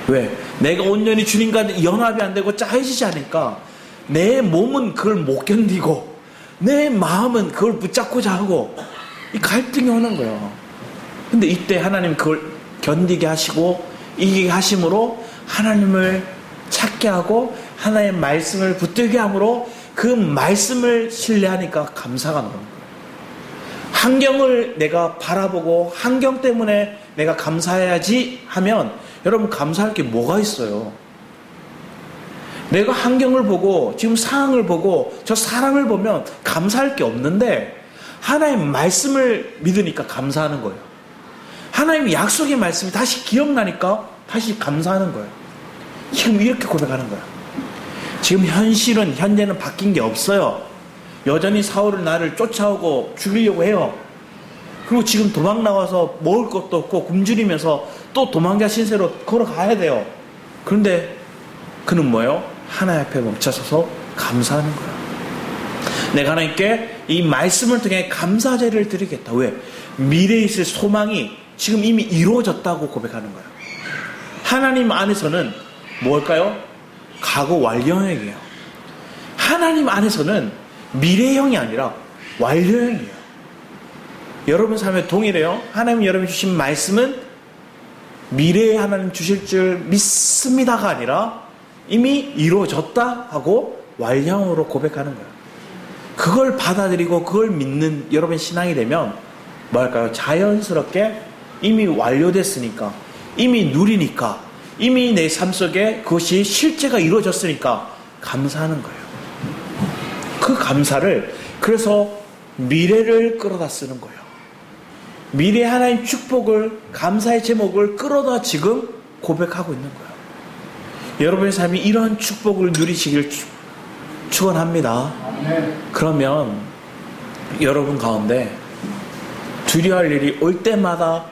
S1: 왜? 내가 온전히 주님과 연합이 안 되고 짜여지지 않으니까 내 몸은 그걸 못 견디고 내 마음은 그걸 붙잡고자 하고 이 갈등이 오는 거예요. 근데 이때 하나님 그걸 견디게 하시고 이기게 하심으로 하나님을 찾게 하고 하나님의 말씀을 붙들게 함으로 그 말씀을 신뢰하니까 감사가 나오는 거예요. 환경을 내가 바라보고 환경 때문에 내가 감사해야지 하면 여러분 감사할 게 뭐가 있어요? 내가 환경을 보고 지금 상황을 보고 저 사람을 보면 감사할 게 없는데 하나님 말씀을 믿으니까 감사하는 거예요. 하나님 약속의 말씀이 다시 기억나니까 다시 감사하는 거예요. 지금 이렇게 고백하는 거예요. 지금 현재는 바뀐 게 없어요. 여전히 사울은 나를 쫓아오고 죽이려고 해요. 그리고 지금 도망 나와서 먹을 것도 없고 굶주리면서 또 도망자 신세로 걸어가야 돼요. 그런데 그는 뭐예요? 하나님 앞에 멈춰서서 감사하는 거예요. 내가 하나님께 이 말씀을 통해 감사제를 드리겠다. 왜? 미래에 있을 소망이 지금 이미 이루어졌다고 고백하는 거예요. 하나님 안에서는 뭘까요? 과거 완료형이에요. 하나님 안에서는 미래형이 아니라 완료형이에요. 여러분 삶에 동일해요. 하나님 여러분이 주신 말씀은 미래에 하나님 주실 줄 믿습니다가 아니라 이미 이루어졌다 하고 완료형으로 고백하는 거예요. 그걸 받아들이고 그걸 믿는 여러분 신앙이 되면 뭐랄까요? 자연스럽게 이미 완료됐으니까 이미 누리니까 이미 내 삶 속에 그것이 실제가 이루어졌으니까 감사하는 거예요. 그 감사를 그래서 미래를 끌어다 쓰는 거예요. 미래 하나님 축복을 감사의 제목을 끌어다 지금 고백하고 있는 거예요. 여러분의 삶이 이런 축복을 누리시길 축원합니다. 그러면 여러분 가운데 두려워할 일이 올 때마다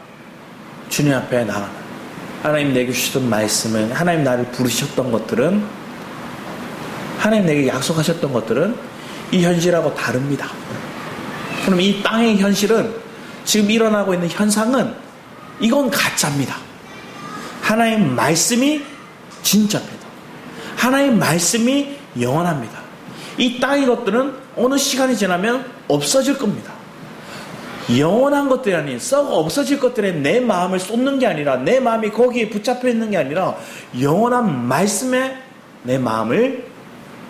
S1: 주님 앞에 나가는 하나님 내게 주셨던 말씀은 하나님 나를 부르셨던 것들은 하나님 내게 약속하셨던 것들은 이 현실하고 다릅니다. 그럼 이 땅의 현실은 지금 일어나고 있는 현상은 이건 가짜입니다. 하나님 말씀이 진짜입니다. 하나님 말씀이 영원합니다. 이 땅의 것들은 어느 시간이 지나면 없어질 겁니다. 영원한 것들이 아닌 썩어 없어질 것들에 내 마음을 쏟는 게 아니라 내 마음이 거기에 붙잡혀 있는 게 아니라 영원한 말씀에 내 마음을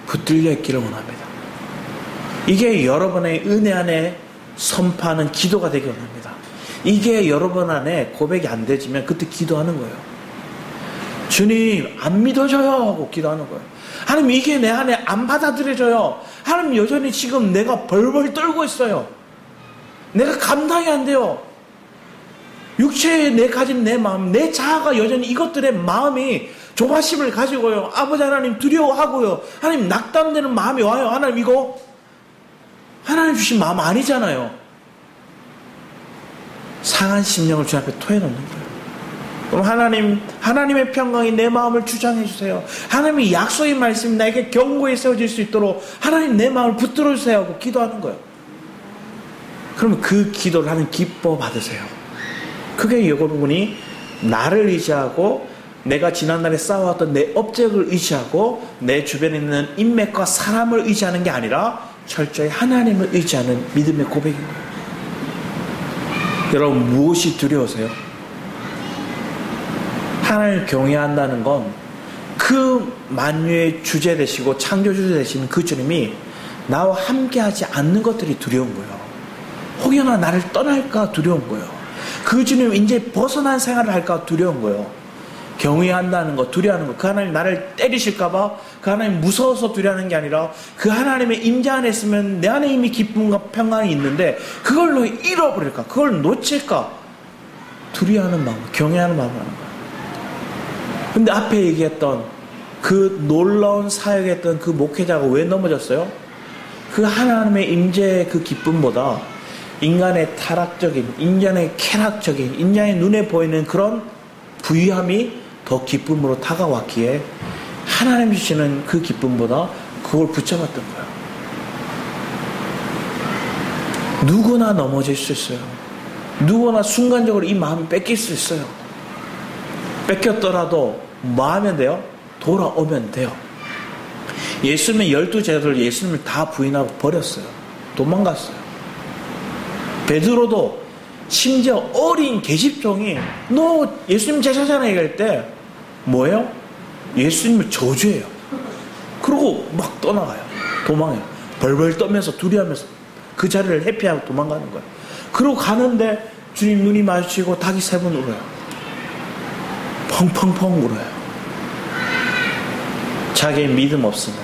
S1: 붙들려 있기를 원합니다. 이게 여러분의 은혜 안에 선포하는 기도가 되기 원합니다. 이게 여러분 안에 고백이 안 되지면 그때 기도하는 거예요. 주님 안 믿어져요 하고 기도하는 거예요. 하나님 이게 내 안에 안 받아들여져요. 하나님 여전히 지금 내가 벌벌 떨고 있어요. 내가 감당이 안 돼요. 육체에 내 가진 내 마음, 내 자아가 여전히 이것들의 마음이 조바심을 가지고요. 아버지 하나님 두려워하고요. 하나님 낙담되는 마음이 와요. 하나님 이거 하나님 주신 마음 아니잖아요. 상한 심령을 주 앞에 토해놓는 거예요. 그럼 하나님의 평강이 내 마음을 주장해 주세요. 하나님의 약속의 말씀이 나에게 견고히 세워질 수 있도록 하나님 내 마음을 붙들어 주세요 하고 기도하는 거예요. 그러면 그 기도를 하나님 기뻐 받으세요. 그게 여러분이 나를 의지하고 내가 지난날에 쌓아왔던 내 업적을 의지하고 내 주변에 있는 인맥과 사람을 의지하는 게 아니라 철저히 하나님을 의지하는 믿음의 고백인 거예요. 여러분 무엇이 두려우세요? 하나님을 경외한다는 건 그 만유의 주제 되시고 창조주제 되시는 그 주님이 나와 함께하지 않는 것들이 두려운 거예요. 혹여나 나를 떠날까 두려운 거예요. 그 주님 이제 벗어난 생활을 할까 두려운 거예요. 경외한다는 거, 두려워하는 거, 그 하나님 나를 때리실까봐 그 하나님 무서워서 두려워하는 게 아니라 그 하나님의 임재 안에 있으면 내 안에 이미 기쁨과 평강이 있는데 그걸로 잃어버릴까, 그걸 놓칠까 두려워하는 마음, 경외하는 마음을 하는 거예요. 근데 앞에 얘기했던 그 놀라운 사역했던 그 목회자가 왜 넘어졌어요? 그 하나님의 임재의 그 기쁨보다 인간의 타락적인, 인간의 쾌락적인, 인간의 눈에 보이는 그런 부유함이 더 기쁨으로 다가왔기에 하나님 주시는 그 기쁨보다 그걸 붙잡았던 거예요. 누구나 넘어질 수 있어요. 누구나 순간적으로 이 마음을 뺏길 수 있어요. 뺏겼더라도 뭐 하면 돼요? 돌아오면 돼요. 예수님의 12제자들 예수님을 다 부인하고 버렸어요. 도망갔어요. 베드로도 심지어 어린 계집종이 너 예수님 제자잖아 얘기할 때 뭐예요? 예수님을 저주해요. 그러고 막 떠나가요. 도망해요. 벌벌 떠면서 두려워하면서 그 자리를 회피하고 도망가는 거예요. 그러고 가는데 주님 눈이 마주치고 닭이 3번 울어요. 펑펑펑 울어요. 자기의 믿음 없으면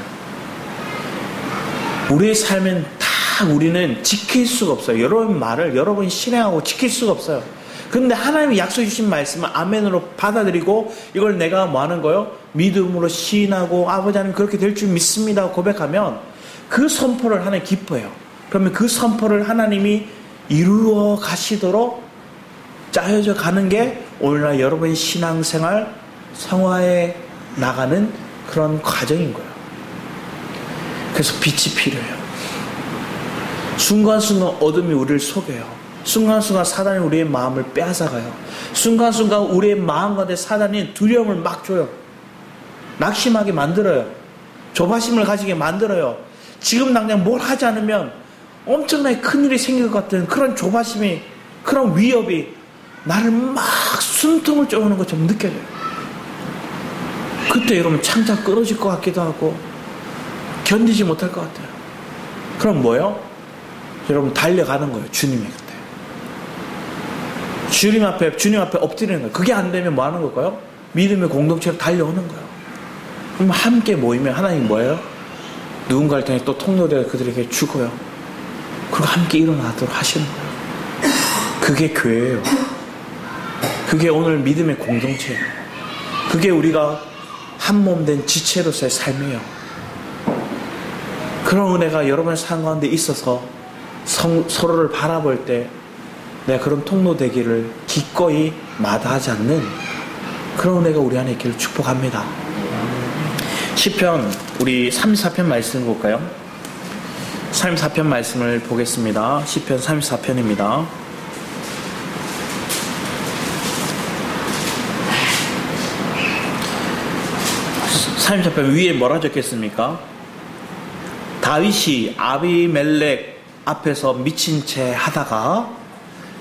S1: 우리의 삶은 다 우리는 지킬 수가 없어요. 여러분 말을 여러분이 실행하고 지킬 수가 없어요. 그런데 하나님이 약속해 주신 말씀을 아멘으로 받아들이고 이걸 내가 뭐 하는 거예요? 믿음으로 시인하고 아버지 하나님 그렇게 될 줄 믿습니다 고백하면 그 선포를 하나님 기뻐해요. 그러면 그 선포를 하나님이 이루어 가시도록 짜여져 가는 게 오늘날 여러분의 신앙생활 성화에 나가는 그런 과정인 거예요. 그래서 빛이 필요해요. 순간순간 어둠이 우리를 속여요. 순간순간 사단이 우리의 마음을 빼앗아가요. 순간순간 우리의 마음 가운데 사단이 두려움을 막 줘요. 낙심하게 만들어요. 조바심을 가지게 만들어요. 지금 당장 뭘 하지 않으면 엄청나게 큰일이 생길 것 같은 그런 조바심이, 그런 위협이 나를 막 숨통을 쪼는 것처럼 느껴져요. 그때 여러분 창자 끊어질 것 같기도 하고 견디지 못할 것 같아요. 그럼 뭐예요? 여러분 달려가는 거예요. 주님이 그때 주님 앞에 엎드리는 거예요. 그게 안 되면 뭐 하는 걸까요? 믿음의 공동체로 달려오는 거예요. 그럼 함께 모이면 하나님 뭐예요? 누군가를 통해 또 통로되어 그들에게 주고요. 그리고 함께 일어나도록 하시는 거예요. 그게 교회예요. 그게 오늘 믿음의 공동체예요. 그게 우리가 한 몸 된 지체로서의 삶이에요. 그런 은혜가 여러분의 삶 가운데 있어서 서로를 바라볼 때 내가 그런 통로 되기를 기꺼이 마다하지 않는 그런 은혜가 우리 안에 있기를 축복합니다. 시편 우리 34편 말씀 볼까요? 34편 말씀을 보겠습니다. 시편 34편입니다. 34편 위에 뭐라 적혔습니까? 다윗이 아비멜렉 앞에서 미친 채 하다가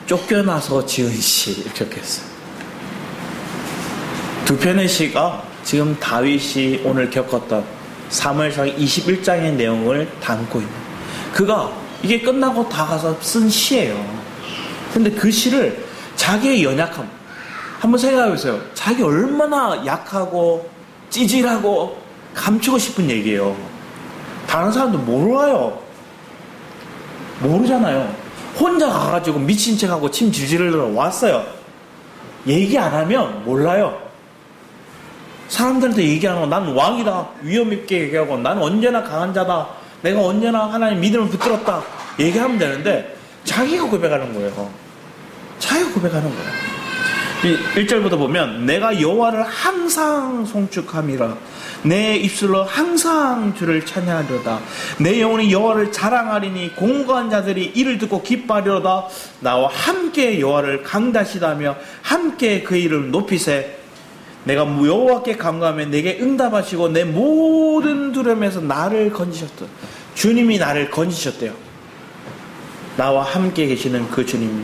S1: 쫓겨나서 지은 시 이렇게 적혔어요. 두 편의 시가 지금 다윗이 오늘 겪었던 사무엘상 21장의 내용을 담고 있는, 그가 이게 끝나고 다 가서 쓴 시예요. 근데 그 시를 자기의 연약함 한번 생각해 보세요. 자기 얼마나 약하고 찌질하고 감추고 싶은 얘기예요. 다른 사람도 몰라요. 모르잖아요. 혼자 가가지고 미친 척하고 침 질질 흘러 왔어요. 얘기 안 하면 몰라요. 사람들한테 얘기 안 하고 난 왕이다 위험 있게 얘기하고 난 언제나 강한 자다, 내가 언제나 하나님 믿음을 붙들었다 얘기하면 되는데 자기가 고백하는 거예요. 자기가 고백하는 거예요. 1절부터 보면 내가 여호와를 항상 송축함이라, 내 입술로 항상 주를 찬양하리로다. 내 영혼이 여호와를 자랑하리니 공고한 자들이 이를 듣고 기뻐하리로다. 나와 함께 여호와를 강다시다며 함께 그 이름을 높이세. 내가 여호와께 간구하면 내게 응답하시고 내 모든 두려움에서 나를 건지셨다. 주님이 나를 건지셨대요. 나와 함께 계시는 그 주님이,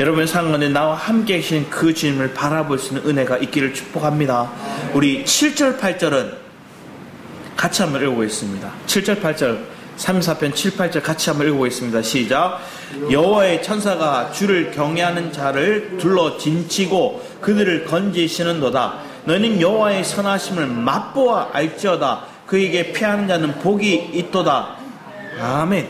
S1: 여러분의 삶 가운데 나와 함께 계신 그 주님을 바라볼 수 있는 은혜가 있기를 축복합니다. 우리 7절 8절은 같이 한번 읽어보겠습니다. 7절 8절 34편 7, 8절 같이 한번 읽어보겠습니다. 시작. 여호와의 천사가 주를 경외하는 자를 둘러 진치고 그들을 건지시는도다. 너는 여호와의 선하심을 맛보아 알지어다. 그에게 피하는 자는 복이 있도다. 아멘.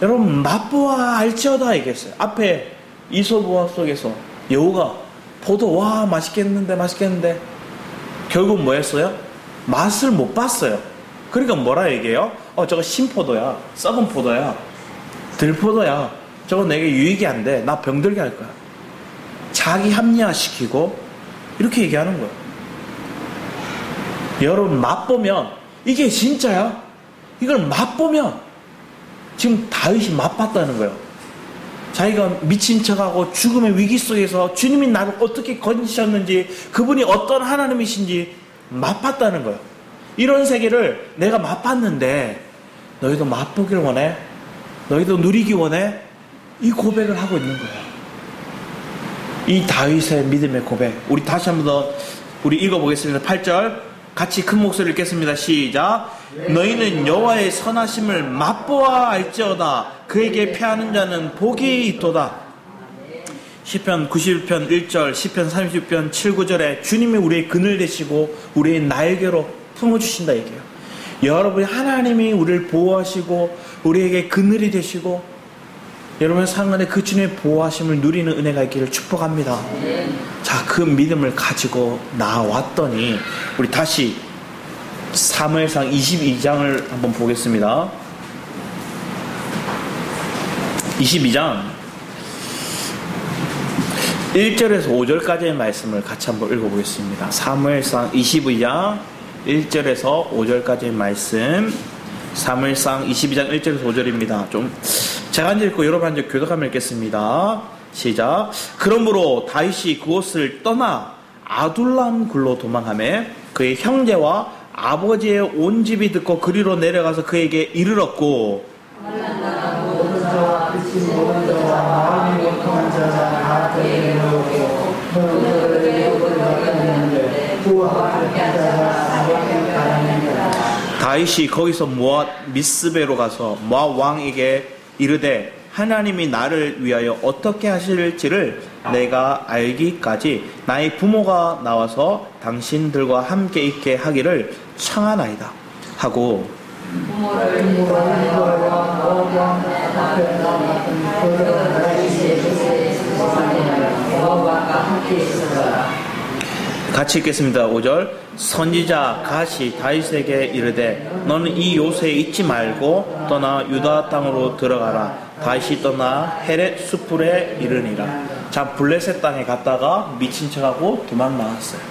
S1: 여러분 맛보아 알지어다 얘기했어요. 앞에 이솝우화 속에서 여우가 포도 와 맛있겠는데 결국 뭐 했어요? 맛을 못 봤어요. 그러니까 뭐라 얘기해요? 저거 신포도야, 썩은 포도야, 들포도야, 저거 내게 유익이 안 돼, 나 병들게 할 거야. 자기 합리화시키고 이렇게 얘기하는 거예요. 여러분 맛보면 이게 진짜야? 이걸 맛보면 지금 다윗이 맛봤다는 거예요. 자기가 미친 척하고 죽음의 위기 속에서 주님이 나를 어떻게 건지셨는지, 그분이 어떤 하나님이신지 맛봤다는 거예요. 이런 세계를 내가 맛봤는데 너희도 맛보길 원해? 너희도 누리기 원해? 이 고백을 하고 있는 거예요. 이 다윗의 믿음의 고백, 우리 다시 한번 더 우리 읽어보겠습니다. 8절 같이 큰 목소리를 읽겠습니다. 시작. 너희는 여호와의 선하심을 맛보아 알지어다. 그에게 패하는 자는 복이 있도다. 시편 91편 1절, 시편 30편 7, 9절에 주님이 우리의 그늘 되시고 우리의 날개로 품어주신다 얘기해요. 여러분이 하나님이 우리를 보호하시고 우리에게 그늘이 되시고 여러분의 삶 안에 그 주님의 보호하심을 누리는 은혜가 있기를 축복합니다. 자, 그 믿음을 가지고 나왔더니 우리 다시 사무엘상 22장을 한번 보겠습니다. 22장 1절에서 5절까지의 말씀을 같이 한번 읽어보겠습니다. 사무엘상 22장 1절에서 5절까지의 말씀, 사무엘상 22장 1절에서 5절입니다. 좀 제가 한 절 읽고 여러분 한 절 교독하며 읽겠습니다. 시작. 그러므로 다윗이 그곳을 떠나 아둘람 굴로 도망하며 그의 형제와 아버지의 온 집이 듣고 그리로 내려가서 그에게 이르렀고, 다윗이 거기서 모압 미스베로 가서 모압 왕에게 이르되 하나님이 나를 위하여 어떻게 하실지를 내가 알기까지 나의 부모가 나와서 당신들과 함께 있게 하기를 청하나이다 하고, 같이 읽겠습니다. 5절. 선지자 갓이 다윗에게 이르되 너는 이 요새에 있지 말고 떠나 유다 땅으로 들어가라. 다윗이 떠나 헤렛 수풀에 이르니라. 자, 블레셋 땅에 갔다가 미친 척하고 도망 나왔어요.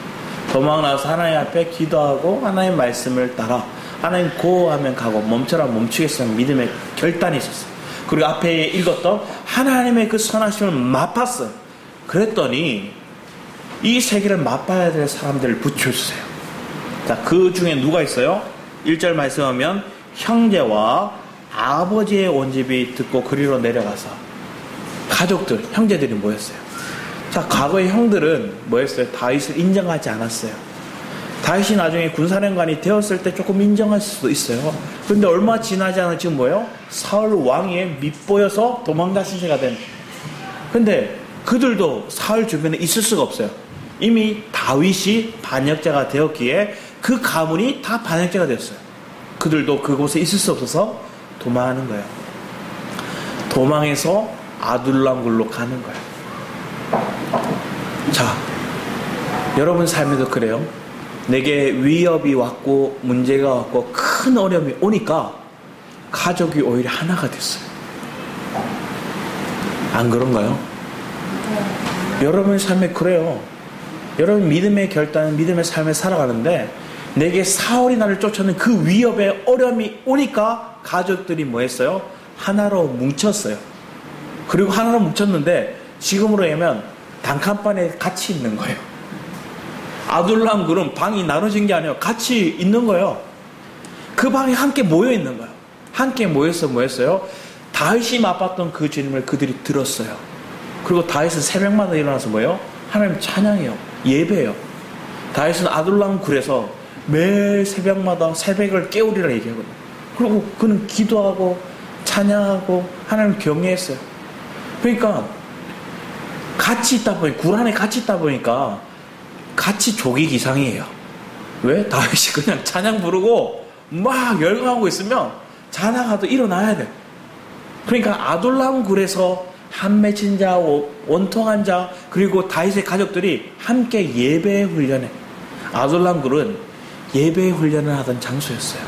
S1: 도망 나와서 하나님 앞에 기도하고 하나님 말씀을 따라 하나님 고하면 가고 멈춰라 멈추겠어요. 믿음의 결단이 있었어요. 그리고 앞에 읽었던 하나님의 그 선하심을 맛봤어요. 그랬더니 이 세계를 맛봐야 될 사람들을 붙여주세요. 자, 그 중에 누가 있어요? 1절 말씀하면 형제와 아버지의 온 집이 듣고 그리로 내려가서 가족들, 형제들이 모였어요. 자, 과거의 형들은 뭐였어요? 다윗을 인정하지 않았어요. 다윗이 나중에 군사령관이 되었을 때 조금 인정할 수도 있어요. 근데 얼마 지나지 않아 지금 뭐예요? 사울 왕에 밑보여서 도망가신 새가 된. 근데 그들도 사울 주변에 있을 수가 없어요. 이미 다윗이 반역자가 되었기에 그 가문이 다 반역자가 되었어요. 그들도 그곳에 있을 수 없어서 도망하는 거예요. 도망해서 아둘람 굴로 가는 거예요. 자, 여러분 삶에도 그래요. 내게 위협이 왔고 문제가 왔고 큰 어려움이 오니까 가족이 오히려 하나가 됐어요. 안 그런가요? 여러분의 삶에 그래요. 여러분 믿음의 결단은 믿음의 삶에 살아가는데 내게 사울이 나를 쫓아오는 그 위협의 어려움이 오니까 가족들이 뭐 했어요? 하나로 뭉쳤어요. 그리고 하나로 뭉쳤는데 지금으로 하면 단칸방에 같이 있는 거예요. 아둘람 굴은 방이 나눠진 게 아니에요. 같이 있는 거예요. 그 방에 함께 모여 있는 거예요. 함께 모여서 뭐 했어요? 다윗이 맛봤던 그 주님을 그들이 들었어요. 그리고 다윗은 새벽마다 일어나서 뭐예요? 하나님 찬양해요. 예배해요. 다윗은 아둘람 굴에서 매일 새벽마다 새벽을 깨우리라 얘기하거든요. 그리고 그는 기도하고 찬양하고 하나님 경외했어요. 그러니까 같이 있다 보니 굴 안에 같이 있다 보니까 같이 조기 기상이에요. 왜? 다윗이 그냥 찬양 부르고 막 열광하고 있으면 자다가도 일어나야 돼. 그러니까 아둘람 굴에서 한 맺힌 자, 원통한 자, 그리고 다윗의 가족들이 함께 예배의 훈련에, 아둘람 굴은 예배의 훈련을 하던 장소였어요.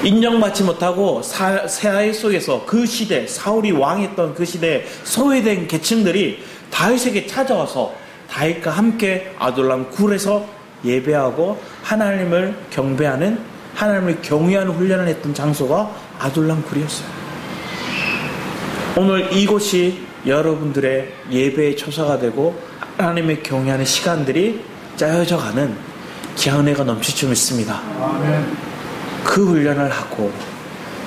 S1: 인정받지 못하고 새하의 속에서 그 시대, 사울이 왕했던 그 시대에 소외된 계층들이 다윗에게 찾아와서 다윗과 함께 아둘람 굴에서 예배하고 하나님을 경배하는, 하나님을 경외하는 훈련을 했던 장소가 아둘람 굴이었어요. 오늘 이곳이 여러분들의 예배의 초사가 되고 하나님의 경외하는 시간들이 짜여져 가는 귀한 은혜가 넘칠 줄 믿습니다.
S3: 아멘.
S1: 그 훈련을 하고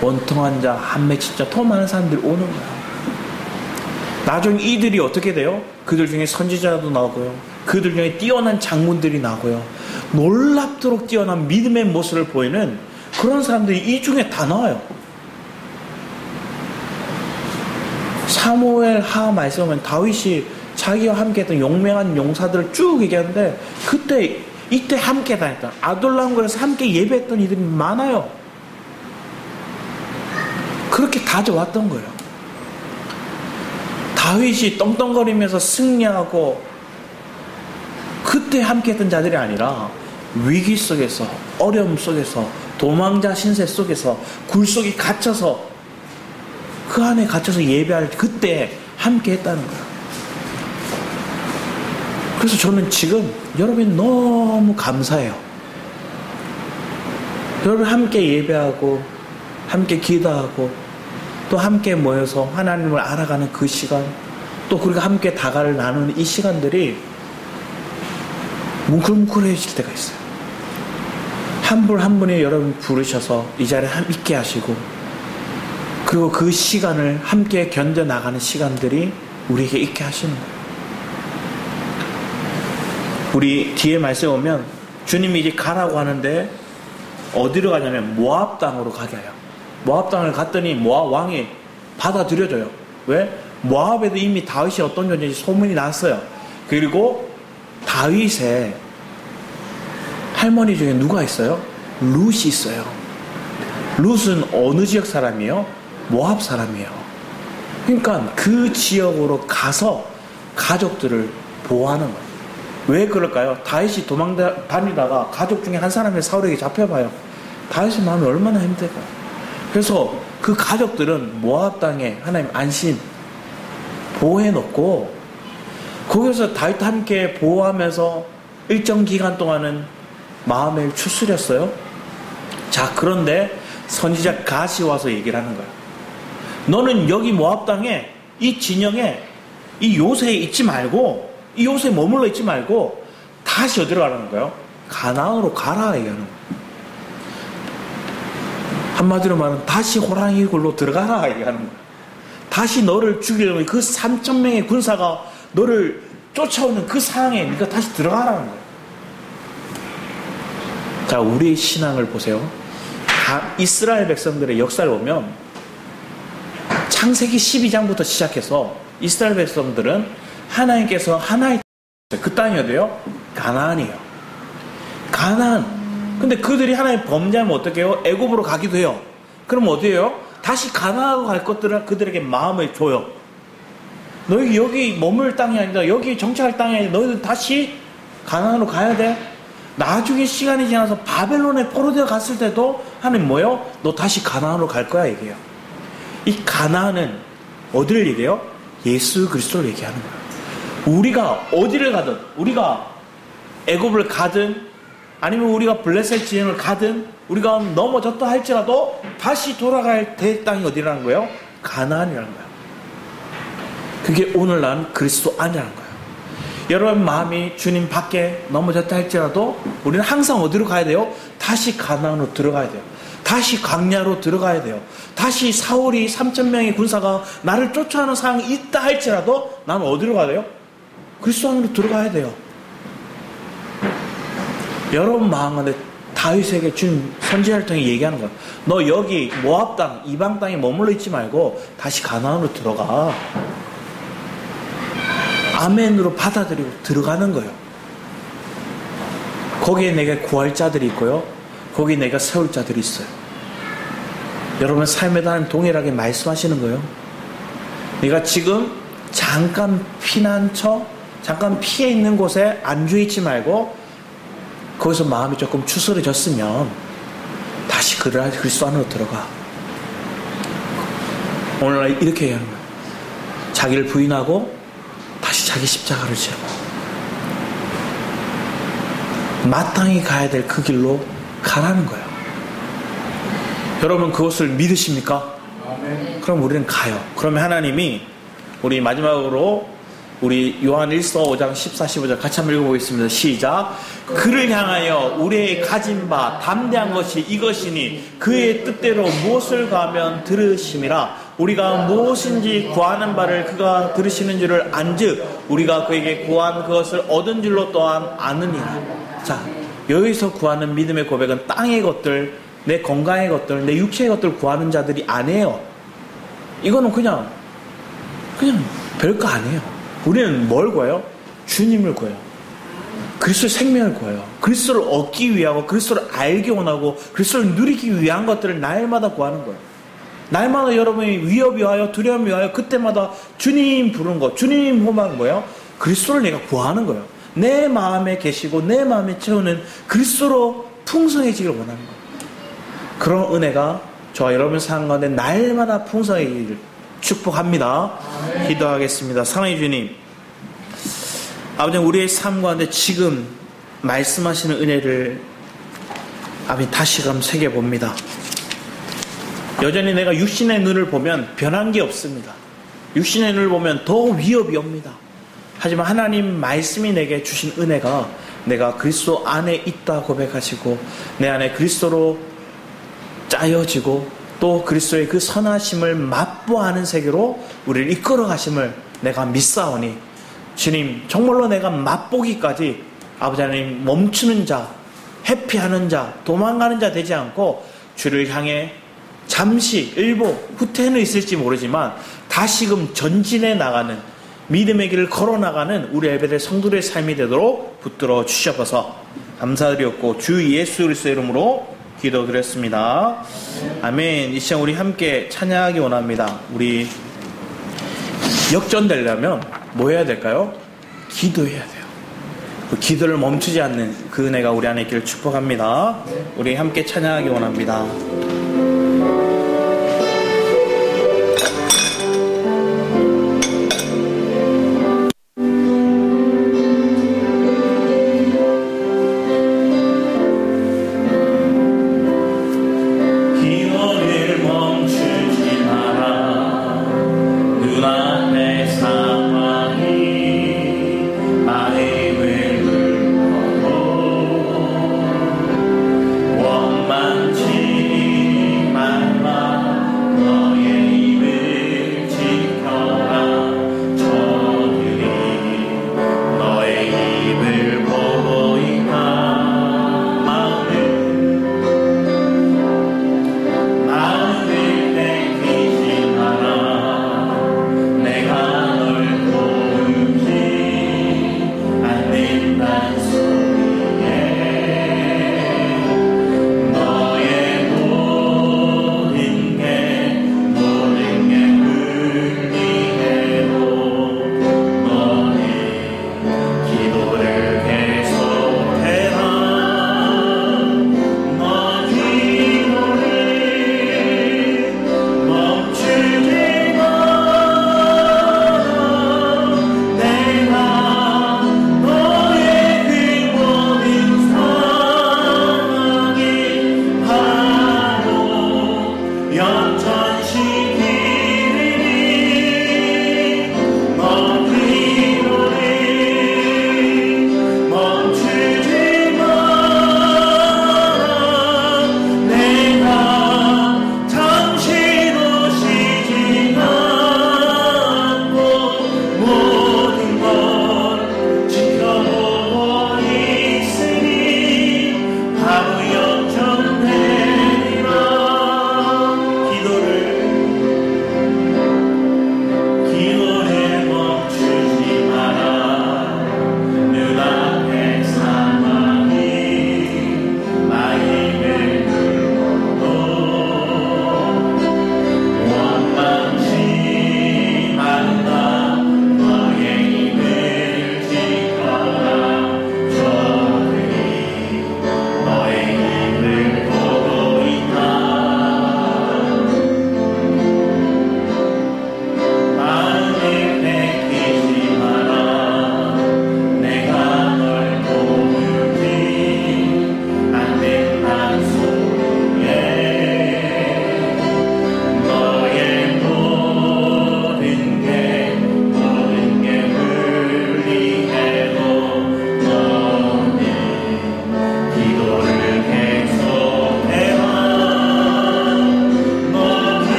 S1: 원통한 자, 한 맺힌 자, 더 많은 사람들이 오는 거야. 나중에 이들이 어떻게 돼요? 그들 중에 선지자도 나오고요, 그들 중에 뛰어난 장군들이 나오고요, 놀랍도록 뛰어난 믿음의 모습을 보이는 그런 사람들이 이 중에 다 나와요. 사무엘 하 말씀에 보면 다윗이 자기와 함께했던 용맹한 용사들을 쭉 얘기하는데, 이때 함께 다녔던, 아둘람굴에서 함께 예배했던 이들이 많아요. 그렇게 다져왔던 거예요. 다윗이 떵떵거리면서 승리하고 그때 함께했던 자들이 아니라 위기 속에서, 어려움 속에서, 도망자 신세 속에서, 굴 속에 갇혀서, 그 안에 갇혀서 예배할 그때 함께했다는 거예요. 그래서 저는 지금 여러분이 너무 감사해요. 여러분 함께 예배하고 함께 기도하고 또 함께 모여서 하나님을 알아가는 그 시간, 또 우리가 함께 다가를 나누는 이 시간들이 뭉클뭉클해질 때가 있어요. 한 분 한 분이 여러분 부르셔서 이 자리에 있게 하시고, 그리고 그 시간을 함께 견뎌나가는 시간들이 우리에게 있게 하시는 거예요. 우리 뒤에 말씀에 오면 주님이 이제 가라고 하는데 어디로 가냐면 모압 땅으로 가게 해요. 모압 땅을 갔더니 모압 왕이 받아들여줘요. 왜? 모압에도 이미 다윗이 어떤 존재인지 소문이 났어요. 그리고 다윗의 할머니 중에 누가 있어요? 룻이 있어요. 룻은 어느 지역 사람이에요? 모압 사람이에요. 그러니까 그 지역으로 가서 가족들을 보호하는 거예요. 왜 그럴까요? 다윗이 다니다가 가족 중에 한 사람이 사울에게 잡혀봐요. 다윗의 마음이 얼마나 힘들까요? 그래서 그 가족들은 모압 땅에 하나님 안심 보호해놓고 거기서 다윗과 함께 보호하면서 일정 기간 동안은 마음을 추스렸어요. 자, 그런데 선지자 갓이 와서 얘기를 하는 거예요. 너는 여기 모압 땅에 이 진영에 이 요새에 있지 말고, 이 요새에 머물러 있지 말고 다시 어디로 가라는 거예요? 가나안으로 가라 얘기하는 거예요. 한마디로 말하면 다시 호랑이 굴로 들어가라 얘기하는 거예요. 다시 너를 죽이려면 그 3,000명의 군사가 너를 쫓아오는 그 상황에 네가 다시 들어가라는 거예요. 자, 우리의 신앙을 보세요. 이스라엘 백성들의 역사를 보면 창세기 12장부터 시작해서 이스라엘 백성들은 하나님께서 하나의 그 땅이 어디예요? 가나안이에요. 가나안. 근데 그들이 하나님 범죄하면 어떻게 해요? 애굽으로 가기도 해요. 그럼 어디예요? 다시 가나안으로 갈 것들을 그들에게 마음을 줘요. 너희 여기 머물 땅이 아니다, 여기 정착할 땅이 아니다, 너희들 다시 가나안으로 가야 돼. 나중에 시간이 지나서 바벨론에 포로되어 갔을 때도 하나님 뭐예요? 너 다시 가나안으로 갈 거야 얘기해요. 이 가나안은 어디를 얘기해요? 예수 그리스도를 얘기하는 거예요. 우리가 어디를 가든, 우리가 애굽을 가든 아니면 우리가 블레셋 지형을 가든 우리가 넘어졌다 할지라도 다시 돌아갈 될 땅이 어디라는 거예요? 가나안이라는 거예요. 그게 오늘날 그리스도 안이라는 거예요. 여러분 마음이 주님 밖에 넘어졌다 할지라도 우리는 항상 어디로 가야 돼요? 다시 가나안으로 들어가야 돼요. 다시 광야로 들어가야 돼요. 다시 사울이 3,000명의 군사가 나를 쫓아오는 상황이 있다 할지라도 나는 어디로 가야 돼요? 그리스도 안으로 들어가야 돼요. 여러분 마음 안에 다윗에게 주님 선지자를 통해 얘기하는 거예요. 너 여기 모압 땅, 이방 땅에 머물러 있지 말고 다시 가나안으로 들어가. 아멘으로 받아들이고 들어가는 거예요. 거기에 내가 구할 자들이 있고요, 거기에 내가 세울 자들이 있어요. 여러분 삶에 대한 동일하게 말씀하시는 거예요. 네가 지금 잠깐 피난처, 잠깐 피해 있는 곳에 안주있지 말고 거기서 마음이 조금 추스러졌으면 다시 그리스도 안으로 들어가. 오늘날 이렇게 얘기하는 거예요. 자기를 부인하고 다시 자기 십자가를 지고 마땅히 가야 될 그 길로 가라는 거예요. 여러분 그것을 믿으십니까? 그럼 우리는 가요. 그러면 하나님이 우리 마지막으로 우리 요한 1서 5장 14, 15절 같이 한번 읽어보겠습니다. 시작. 그를 향하여 우리의 가진 바 담대한 것이 이것이니 그의 뜻대로 무엇을 구하면 들으심이라. 우리가 무엇인지 구하는 바를 그가 들으시는 줄을 안즉 우리가 그에게 구한 그것을 얻은 줄로 또한 아느니라. 자, 여기서 구하는 믿음의 고백은 땅의 것들, 내 건강의 것들, 내 육체의 것들 구하는 자들이 아니에요. 이거는 그냥 별거 아니에요. 우리는 뭘 구해요? 주님을 구해요. 그리스도의 생명을 구해요. 그리스도를 얻기 위하고 그리스도를 알기 원하고 그리스도를 누리기 위한 것들을 날마다 구하는 거예요. 날마다 여러분이 위협이 와요, 두려움이 와요. 그때마다 주님 부르는 거, 주님 호망은 뭐예요? 그리스도를 내가 구하는 거예요. 내 마음에 계시고 내 마음에 채우는 그리스도로 풍성해지기를 원하는 거예요. 그런 은혜가 저와 여러분 삶 가운데 날마다 풍성해지기를 축복합니다. 기도하겠습니다. 사랑의 주님, 아버지 우리의 삶 가운데 지금 말씀하시는 은혜를 아버지 다시금 새겨봅니다. 여전히 내가 육신의 눈을 보면 변한 게 없습니다. 육신의 눈을 보면 더 위협이 옵니다. 하지만 하나님 말씀이 내게 주신 은혜가 내가 그리스도 안에 있다 고백하시고 내 안에 그리스도로 짜여지고 또 그리스도의 그 선하심을 맛보아하는 세계로 우리를 이끌어 가심을 내가 믿사오니 주님 정말로 내가 맛보기까지 아버지 하나님 멈추는 자, 회피하는 자, 도망가는 자 되지 않고 주를 향해 잠시 일부 후퇴는 있을지 모르지만 다시금 전진해 나가는 믿음의 길을 걸어 나가는 우리 예배될 성도들의 삶이 되도록 붙들어 주셔서 감사드렸고 주 예수 그리스도의 이름으로 기도드렸습니다. 아멘. 이 시간 우리 함께 찬양하기 원합니다. 우리 역전되려면 뭐 해야 될까요? 기도해야 돼요. 그 기도를 멈추지 않는 그 은혜가 우리 안에 있기를 축복합니다. 우리 함께 찬양하기 원합니다.
S3: 원망치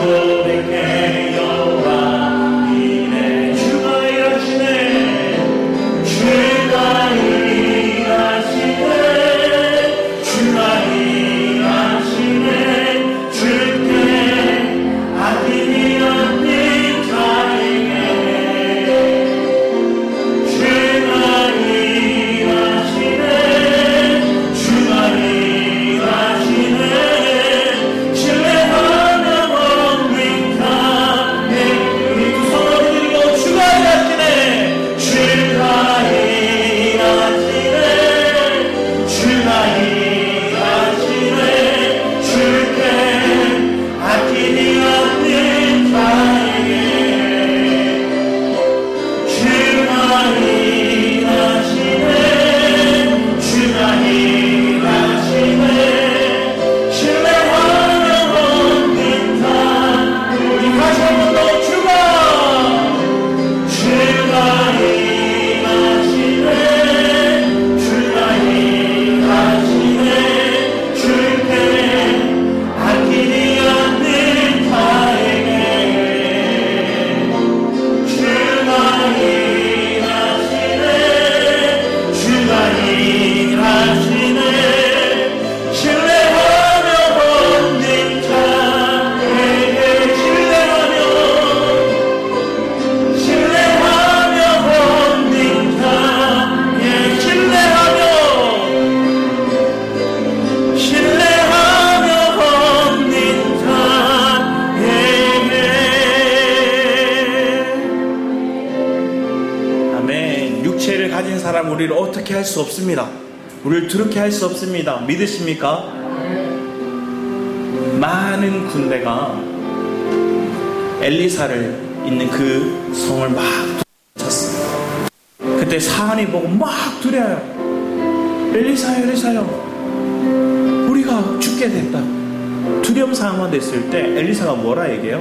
S1: 고백해 여호와이네. 주가 일하시네. 주가 일하시네. 주가 일하시네. 주께 아낌이 없는 자에게 주가 일하시네. 주가 일하시네. 신뢰하며 없는 자에게 우리 두 손을 드리고 주가 일하시네. 주가 일하시네. 주가 일하시네. 주께 아낌이 없는 자에게 주가 일하시네. 주가 일하시네. 신뢰하며 없는 자 우리 다시 한 번 더 주가 일하시네. 주가 일하시네. 주께 아낌이 없는 자에게 주가 일하시네. 주가 일하시네. 신뢰하며 없는 자에게 신뢰하며 없는 자에 신뢰하며 없는 자에게. 아멘. 육체를 가진 사람 우리를 어떻게 할 수 없습니다. 우리를 두렵게 할 수 없습니다. 믿으십니까? 많은 군대가 엘리사를 있는 그 성을 막 쳤어요. 그때 사안이 보고 막 두려워요. 엘리사요, 엘리사요, 우리가 죽게 됐다. 두려움 상황만 됐을 때 엘리사가 뭐라 얘기해요?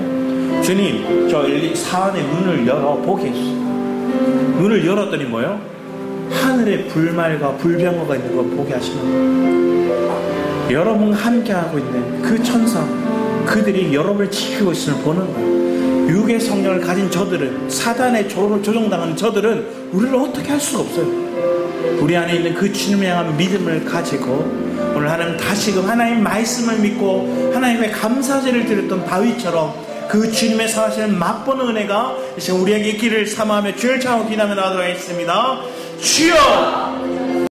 S1: 주님, 저 사안의 문을 열어 보게 해주세요. 문을 열었더니 뭐예요? 하늘에 불말과 불병거가 있는 걸 보게 하시는 거예요. 여러분 함께하고 있는 그 천사, 그들이 여러분을 지키고 있음을 보는 거예요. 육의 성령을 가진 저들은, 사단의 조종당하는 저들은 우리를 어떻게 할 수가 없어요. 우리 안에 있는 그 주님을 향한 믿음을 가지고 오늘 하나님 다시금 하나님 말씀을 믿고 하나님의 감사제를 드렸던 다윗처럼 그 주님의 사실을 맛보는 은혜가 이제 우리에게 있기를 사모하며 주를 찾고 기도하며 나아가도록 하겠습니다. 주여